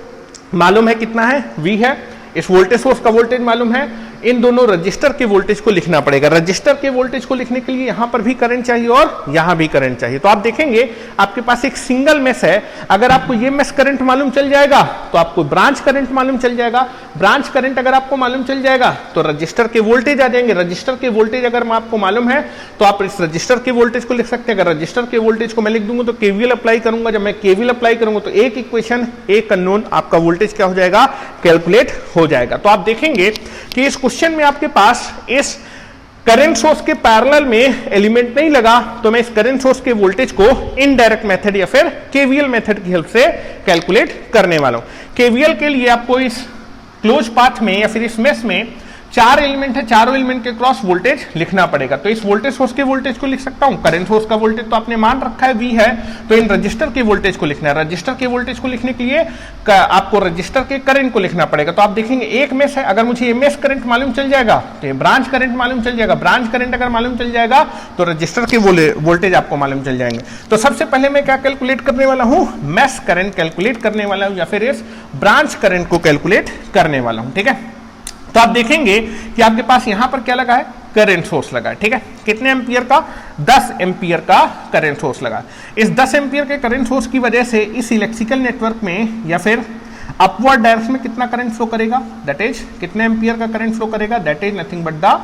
मालूम है कितना है, V है। इस वोल्टेज सोर्स का वोल्टेज मालूम है। इन दोनों रजिस्टर के वोल्टेज को लिखना पड़ेगा। रजिस्टर के वोल्टेज को लिखने के लिए यहां पर भी करंट चाहिए और यहां भी करंट चाहिए। तो आप देखेंगे आपके पास एक सिंगल मेश है। अगर आपको ये मेश करंट मालूम चल जाएगा तो आपको ब्रांच करंट मालूम चल जाएगा। ब्रांच करंट अगर आपको मालूम चल जाएगा तो रजिस्टर के वोल्टेज आ जाएंगे। रजिस्टर के वोल्टेज अगर आपको मालूम है तो आप इस रजिस्टर के वोल्टेज को लिख सकते हैं। अगर रजिस्टर के वोल्टेज को मैं लिख दूंगा तो KVL अप्लाई करूंगा। जब मैं KVL अप्लाई करूंगा तो एक इक्वेशन, एक अननोन, आपका वोल्टेज क्या हो जाएगा, कैलकुलेट हो जाएगा। तो आप देखेंगे कि इस क्वेश्चन में आपके पास इस करंट सोर्स के पैरेलल में एलिमेंट नहीं लगा, तो मैं इस करंट सोर्स के वोल्टेज को इनडायरेक्ट मेथड या फिर KVL मेथड की हेल्प से कैलकुलेट करने वाला हूं। KVL के लिए आपको इस क्लोज पाथ में या फिर इस मेश में 4 एलिमेंट है, चारों एलिमेंट के क्रॉस वोल्टेज लिखना पड़ेगा। तो इस वोल्टेज सोर्स के वोल्टेज को लिख सकता हूं, करंट सोर्स का वोल्टेज तो आपने मान रखा है V है, तो इन रजिस्टर के वोल्टेज को लिखना है। रजिस्टर के वोल्टेज को लिखने के लिए आपको रजिस्टर के करंट को लिखना पड़ेगा। तो आप देखेंगे एक मेश है, अगर मुझे ये मेश करंट मालूम चल जाएगा तो ये ब्रांच करंट मालूम चल जाएगा, ब्रांच करंट अगर मालूम चल जाएगा तो रजिस्टर के वोल्टेज आपको मालूम चल जाएंगे। तो सबसे पहले मैं क्या कैलकुलेट करने वाला हूं, मेश करंट कैलकुलेट करने वाला हूं या फिर इस ब्रांच करंट को कैलकुलेट करने वाला हूं। ठीक है, तो आप देखेंगे कि आपके पास यहां पर क्या लगा है, करंट सोर्स लगा है। ठीक है, कितने एम्पियर का, 10 एम्पियर का करंट सोर्स लगा। इस 10 एम्पियर के करंट सोर्स की वजह से इस इलेक्ट्रिकल नेटवर्क में या फिर अपवर्ड डायरेक्शन में कितना करंट फ्लो करेगा, दैट इज कितने एम्पियर का करंट फ्लो करेगा, that is nothing but the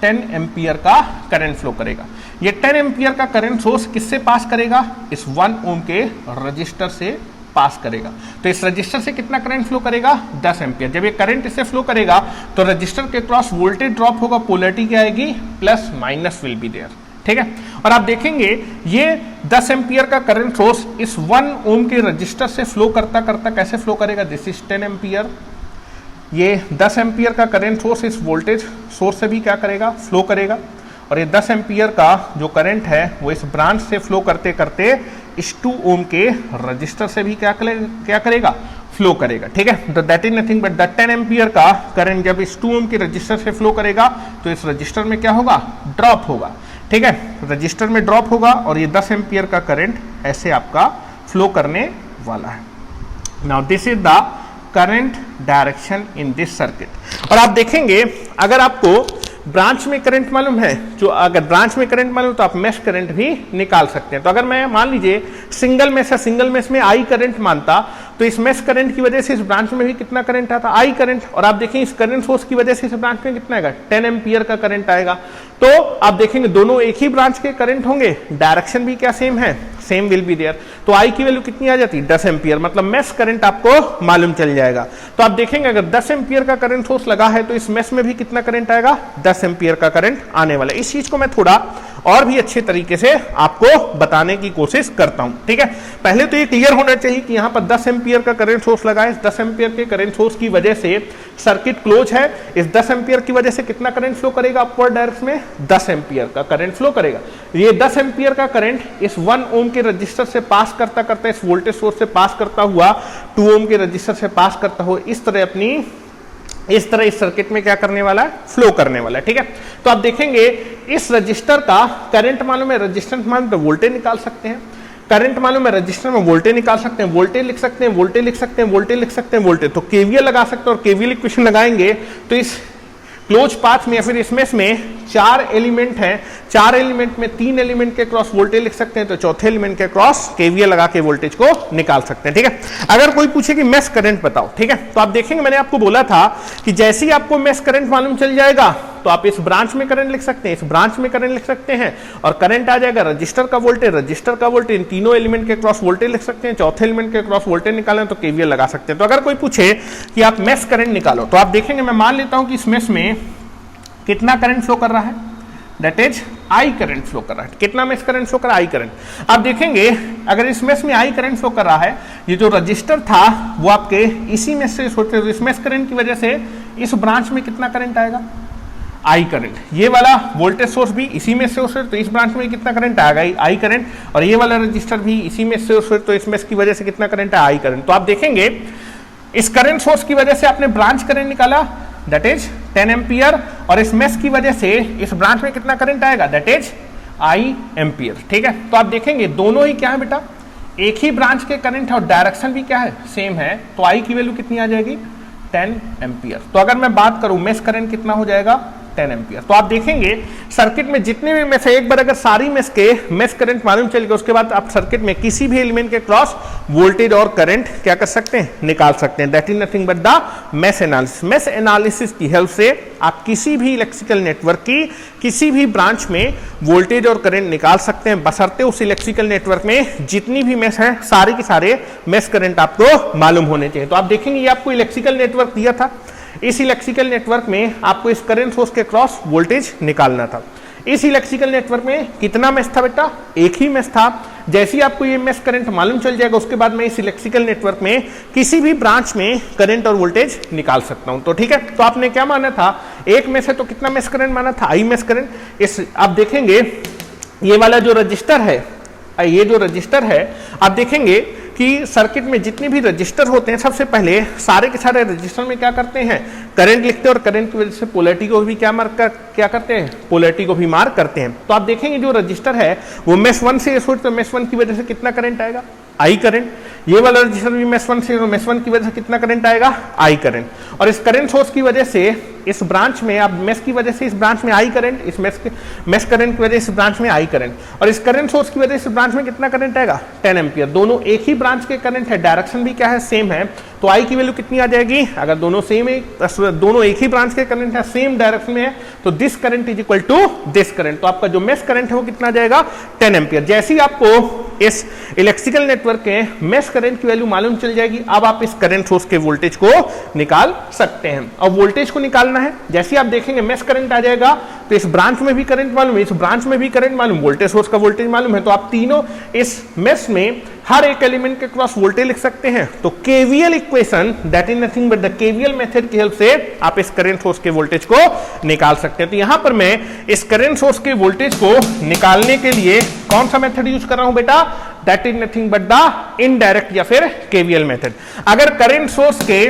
10 ampere का करंट फ्लो करेगा। ये 10 एम्पियर का करंट सोर्स किससे पास करेगा, इस 1 ओम के रजिस्टर से पास करेगा। तो इस रजिस्टर से कितना करंट फ्लो करेगा, 10 एम्पियर। जब ये करंट इससे फ्लो करेगा तो रजिस्टर के क्रॉस वोल्टेज ड्रॉप होगा, पोलैरिटी क्या आएगी, plus minus will be there. ठीक है, और आप देखेंगे ये 10 एम्पियर का करंट सोर्स इस 1 ओम के रजिस्टर से फ्लो करता करता कैसे फ्लो करेगा, दिस इज 10 एम्पियर। ये 10 एम्पियर का करंट सोर्स इस वोल्टेज सोर्स से भी क्या करेगा, फ्लो करेगा। और ये 10 एम्पियर का जो करंट है वो इस ब्रांच से फ्लो करते करते इस 2 ओम के रजिस्टर से भी क्या करेगा, फ्लो करेगा। ठीक है, तो that is nothing but the 10 ampere का करंट जब इस 2 ओम के रजिस्टर से फ्लो करेगा तो इस रजिस्टर में क्या होगा, ड्रॉप होगा। ठीक है, रजिस्टर में ड्रॉप होगा और ये 10 एम्पियर का करंट ऐसे आपका फ्लो करने वाला है। Now this is the current direction in this circuit. और आप देखेंगे अगर आपको ब्रांच में करंट मालूम है, जो अगर ब्रांच में करंट मालूम तो आप मेश करंट भी निकाल सकते हैं। तो अगर मैं मान लीजिए सिंगल मेश है, सिंगल मेश में आई करंट मानता तो इस मेश करंट की वजह से इस ब्रांच में भी कितना करंट आता, आई करंट। और आप देखें इस करंट सोर्स की वजह से इस ब्रांच में कितना आएगा, 10 एम्पियर का करंट आएगा। तो आप देखेंगे दोनों एक ही ब्रांच के करंट होंगे, डायरेक्शन भी क्या सेम है, सेम विल बी देयर। तो आई की वैल्यू कितनी आ जाती है, 10 एम्पियर, मतलब मेश करंट आपको मालूम चल जाएगा। तो आप देखेंगे अगर 10 एम्पियर का करंट सोर्स लगा है तो इस मेश में भी कितना करंट आएगा, 10 एम्पियर का करंट आने वाला है। इस चीज को मैं थोड़ा और भी अच्छे तरीके से आपको बताने की कोशिश करता हूं। ठीक है, पहले तो ये क्लियर होना चाहिए कि यहां पर 10 एम्पियर का करंट सोर्स लगा है। इस 10 एम्पियर के करंट सोर्स की वजह से सर्किट क्लोज है। इस 10 एम्पियर की वजह से कितना करंट फ्लो करेगा, अपवर्ड डायरेक्शन में 10 एम्पियर का करंट फ्लो करेगा। ये 10 एम्पियर का करंट इस 1 ओम के रजिस्टर से पास करता करता, इस वोल्टेज सोर्स से पास करता हुआ 2 ओम के रजिस्टर से पास करता हुआ इस तरह इस सर्किट में क्या करने वाला है, फ्लो करने वाला है। ठीक है, तो आप देखेंगे इस रजिस्टर का करंट मालूम है, रजिस्टेंस मालूम है, वोल्टेज निकाल सकते हैं। करंट मालूम है, रजिस्टर में वोल्टेज निकाल सकते हैं, वोल्टेज लिख सकते हैं, वोल्टेज लिख सकते हैं, वोल्टेज लिख सकते हैं, वोल्टेज। तो केवीएल लगा सकते हैं और केवीएल इक्वेशन लगाएंगे तो इस क्लोज पाथ में या फिर इसमें 4 एलिमेंट हैं, 4 एलिमेंट में 3 एलिमेंट के क्रॉस वोल्टेज लिख सकते हैं, तो चौथे एलिमेंट के क्रॉस केवीएल लगा के वोल्टेज को निकाल सकते हैं। ठीक है, अगर कोई पूछे कि मेश करंट बताओ, ठीक है, तो आप देखेंगे मैंने आपको बोला था कि जैसे ही आपको मेश करंट मालूम चल जाएगा तो आप इस ब्रांच में करंट लिख सकते हैं, इस ब्रांच में करंट लिख सकते हैं और करंट आ जाएगा रजिस्टर का वोल्टेज, रजिस्टर का वोल्टेज, इन तीनों एलिमेंट के क्रॉस वोल्टेज लिख सकते हैं, चौथे एलिमेंट के क्रॉस वोल्टेज निकालें तो केवीएल लगा सकते हैं। तो अगर कोई पूछे कि आप मेश करंट निकालो तो आप देखेंगे मैं मान लेता हूं कि इस मेश में कितना करंट फ्लो कर रहा है, that is I current flow कर रहा है। कितना मेश करंट फ्लो कर रहा है, आई करंट। आप देखेंगे अगर इस मेश में आई करंट फ्लो कर रहा है, ये जो रजिस्टर था वो आपके इसी मेश से होते, इस मेश करंट की वजह से इस ब्रांच में कितना करंट आएगा, आई करंट। ये वाला वोल्टेज सोर्स भी इसी में से हो तो इस ब्रांच में कितना करंट आएगा, आई करंट। और ये वाला रजिस्टर भी इसी में से हो तो इस मेश की वजह से कितना करंट है, आई करंट। तो आप देखेंगे इस करंट सोर्स की वजह से आपने ब्रांच करंट निकाला, दैट इज 10 एम्पियर, और इस मेश की वजह से इस ब्रांच में कितना करंट आएगा, दैट इज आई एम्पियर। ठीक है, तो आप देखेंगे दोनों ही क्या है बेटा, एक ही ब्रांच के करंट है और डायरेक्शन भी क्या है, सेम है। तो आई की वैल्यू कितनी आ जाएगी, 10 एम्पियर। तो अगर मैं बात करूं मेश करंट कितना हो जाएगा, 10 एम्पियर। तो आप देखेंगे सर्किट में जितने भी मेश है, एक बार अगर सारी मेश के मेश करंट मालूम चल गया उसके बाद आप सर्किट में किसी भी एलिमेंट के क्रॉस वोल्टेज और करंट क्या कर सकते हैं, निकाल सकते हैं। That is nothing but the mesh analysis. Mesh analysis की हेल्प से आप किसी भी इलेक्ट्रिकल नेटवर्क की किसी भी ब्रांच में वोल्टेज और करंट निकाल सकते हैं, बशर्ते उस इलेक्ट्रिकल नेटवर्क में जितनी भी मेश है सारे के सारे मेश करंट आपको मालूम होने चाहिए। तो आप देखेंगे ये आपको इलेक्ट्रिकल नेटवर्क दिया था, इस इलेक्ट्रिकल नेटवर्क में आपको इस करंट सोर्स के क्रॉस वोल्टेज निकालना था। इस इलेक्ट्रिकल नेटवर्क में कितना मेश था बेटा, एक ही मेश था। जैसे ही आपको ये मेश करंट मालूम चल जाएगा उसके बाद मैं इस इलेक्ट्रिकल नेटवर्क में किसी भी ब्रांच में करंट और वोल्टेज निकाल सकता हूं। तो ठीक है, तो आपने क्या माना था, एक मेश है तो कितना मेश करंट माना था, आई मेश करंट। इस आप देखेंगे ये वाला जो रजिस्टर है, ये जो रजिस्टर है, आप देखेंगे कि सर्किट में जितने भी रजिस्टर होते हैं सबसे पहले सारे के सारे रजिस्टर में क्या करते हैं, करंट लिखते हैं और करंट की वजह से पोलैरिटी को भी क्या करते हैं, पोलैरिटी को भी मार्क करते हैं। तो आप देखेंगे जो रजिस्टर है वो मेश 1 से सोच, तो मेश 1 की वजह से कितना करंट आएगा, आई करंट। ये वाला रजिस्टर भी मेश 1 से, मेश 1 की वजह से कितना करंट आएगा, आई करंट। और इस करंट सोर्स की वजह से इस ब्रांच में, अब मेश की वजह से इस ब्रांच में आई करंट, इस मेश करंट की वजह से इस ब्रांच में आई करंट, और इस करंट सोर्स की वजह से इस ब्रांच में कितना करंट आएगा, 10 एम्पियर। दोनों एक ही ब्रांच के करंट है, डायरेक्शन भी क्या है, सेम है, तो आई की वैल्यू कितनी आ जाएगी, अगर दोनों सेम है, दोनों एक ही ब्रांच के करंट है, सेम डायरेक्शन में है, तो this current is equal to this current. तो आपका जो मेश करंट है वो कितना आ जाएगा, 10 एम्पियर। जैसे ही आपको इस इलेक्ट्रिकल नेटवर्क के मेश करंट की वैल्यू मालूम चल जाएगी, अब आप इस करंट सोर्स के वोल्टेज को निकाल सकते हैं। और वोल्टेज को निकालना है, जैसे आप देखेंगे मेश करंट आ जाएगा तो इस ब्रांच में भी करंट मालूम है, इस ब्रांच में भी करंट मालूम, वोल्टेज सोर्स का वोल्टेज मालूम है, तो आप तीनों इस मेश में हर एक एलिमेंट के क्रॉस वोल्टेज लिख सकते हैं। तो KVL equation, that is nothing but the KVL method की हेल्प से आप इस करंट सोर्स के वोल्टेज को निकाल सकते हैं। तो यहां पर मैं इस करंट सोर्स के वोल्टेज को निकालने के लिए कौन सा मेथड यूज कर रहा हूं बेटा, that is nothing but the indirect या फिर केवीएल मेथड। अगर करंट सोर्स के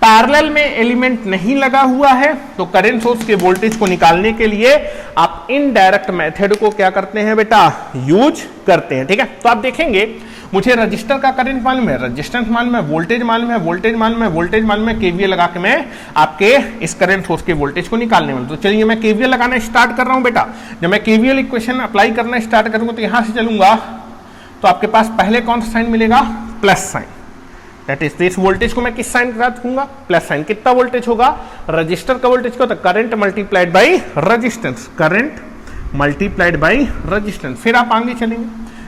पैरेलल में एलिमेंट नहीं लगा हुआ है तो करंट सोर्स के वोल्टेज को निकालने के लिए आप इनडायरेक्ट मेथड को क्या करते हैं बेटा, यूज करते हैं। ठीक है, तो आप देखेंगे मुझे रजिस्टर का करंट मालूम है, रजिस्टेंस मालूम है, वोल्टेज मालूम है, वोल्टेज मालूम है, वोल्टेज मालूम है, केवीएल लगा के मैं आपके इस करंट सोर्स के वोल्टेज को निकालने वाला। तो चलिए मैं केवीएल लगाना स्टार्ट कर रहा हूं बेटा। जब मैं केवीएल इक्वेशन अप्लाई करना स्टार्ट करूंगा तो यहां से चलूंगा तो आपके पास पहले कौन सा साइन मिलेगा, प्लस साइन। दैट इज, इस वोल्टेज को मैं किस साइन के साथ दूंगा, प्लस साइन। कितना वोल्टेज होगा, रजिस्टर का वोल्टेज को, तो current multiplied by resistance, current multiplied by resistance. फिर आप आगे चलेंगे,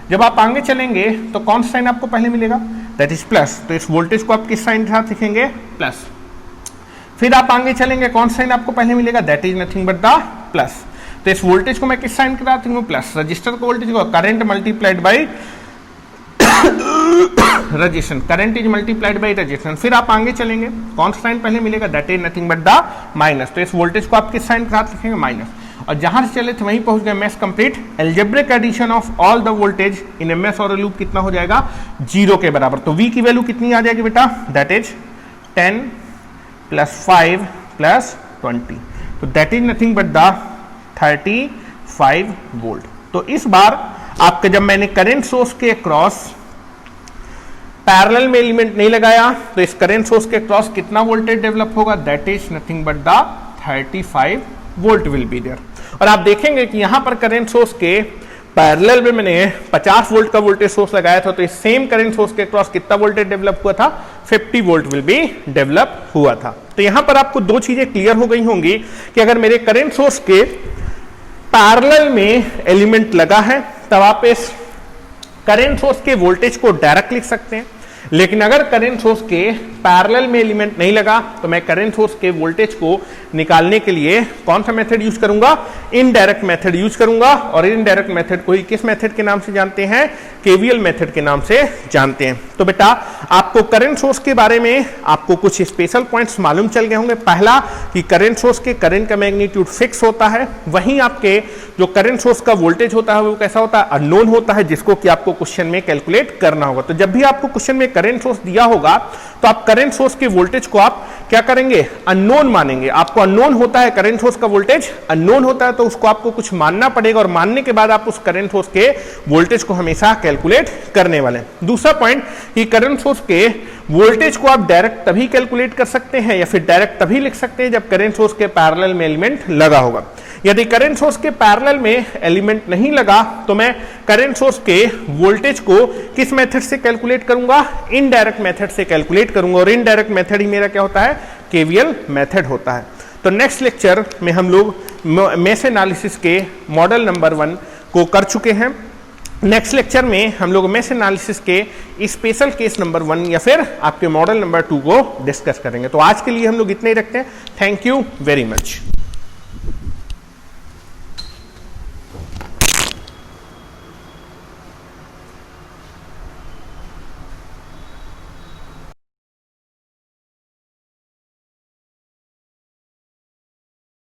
जब आप आगे चलेंगे तो कौन सा साइन आपको पहले मिलेगा, दैट इज प्लस। तो इस वोल्टेज को आप किस साइन के साथ लिखेंगे, प्लस। फिर आप आगे चलेंगे, कौन सा साइन आपको पहले मिलेगा, that is nothing but the plus. तो इस वोल्टेज को मैं किस साइन के साथ लिखूंगा, प्लस। रजिस्टर का वोल्टेज को current multiplied by resistance, current is multiplied by resistance. फिर आप आगे चलेंगे, कौन सा साइन पहले मिलेगा, that is nothing but the minus. तो इस वोल्टेज को आप किस साइन के साथ लिखेंगे, माइनस। और जहां से चले थे वहीं पहुंच गए, mesh complete. Algebraic addition of all the voltage in a mesh और ए लूप कितना हो जाएगा, 0 के बराबर। तो V की वैल्यू कितनी आ जाएगी बेटा, दैट इज 10 + 5 + 20, तो that is nothing but the 35 volt. तो इस बार आपके जब मैंने करंट सोर्स के क्रॉस पैरेलल में एलिमेंट नहीं लगाया तो इस करंट सोर्स के क्रॉस कितना वोल्टेज डेवलप होगा, that is nothing but the 35 volt will be there. और आप देखेंगे कि यहां पर करंट सोर्स के पैरेलल में मैंने 50 वोल्ट का वोल्टेज सोर्स लगाया था, तो इस सेम करंट सोर्स के क्रॉस कितना वोल्टेज डेवलप हुआ था, 50 वोल्ट विल बी डेवलप हुआ था। तो यहां पर आपको दो चीजें क्लियर हो गई होंगी कि अगर मेरे करंट सोर्स के पैरेलल में एलिमेंट लगा है तब आप इस करंट सोर्स के वोल्टेज को डायरेक्ट लिख सकते हैं। लेकिन अगर करंट सोर्स के पैरेलल में एलिमेंट नहीं लगा तो मैं करंट सोर्स के वोल्टेज को निकालने के लिए कौन सा मेथड यूज करूंगा, इनडायरेक्ट मेथड यूज करूंगा। और इनडायरेक्ट मेथड को ही किस मेथड के नाम से जानते हैं, केवीएल मेथड के नाम से जानते हैं। तो बेटा आपको करंट सोर्स के बारे में आपको कुछ स्पेशल पॉइंट्स मालूम चल गए होंगे। पहला कि करंट सोर्स के करंट का मैग्नीट्यूड फिक्स होता है, वहीं आपके जो करंट सोर्स का वोल्टेज होता है वो कैसा होता है, अननोन होता है, जिसको कि आपको क्वेश्चन में कैलकुलेट करना होगा। तो जब भी आपको क्वेश्चन में करंट सोर्स दिया होगा तो आप करंट सोर्स के वोल्टेज को आप क्या करेंगे, अननोन मानेंगे। आपको अननोन होता है, करंट सोर्स का वोल्टेज अननोन होता है, तो उसको आपको कुछ मानना पड़ेगा और मानने के बाद आप उस करंट सोर्स के वोल्टेज को हमेशा कैलकुलेट करने वाले हैं। दूसरा पॉइंट कि करंट सोर्स के वोल्टेज को आप डायरेक्ट तभी कैलकुलेट कर सकते हैं या फिर डायरेक्ट तभी लिख सकते हैं जब करंट सोर्स के पैरेलल में एलिमेंट लगा होगा। यदि करंट सोर्स के पैरेलल में एलिमेंट नहीं लगा तो मैं करंट सोर्स के वोल्टेज को किस मेथड से कैलकुलेट करूंगा, इनडायरेक्ट मेथड से कैलकुलेट करूंगा। और इनडायरेक्ट मेथड ही मेरा क्या होता है, केवीएल मेथड होता है। तो नेक्स्ट लेक्चर में हम लोग मेश एनालिसिस के मॉडल नंबर 1 को कर चुके हैं। नेक्स्ट लेक्चर में हम लोग मेश एनालिसिस के स्पेशल केस नंबर 1 या फिर आपके मॉडल नंबर 2 को डिस्कस करेंगे। तो आज के लिए हम लोग इतने ही रखते हैं। Thank you very much.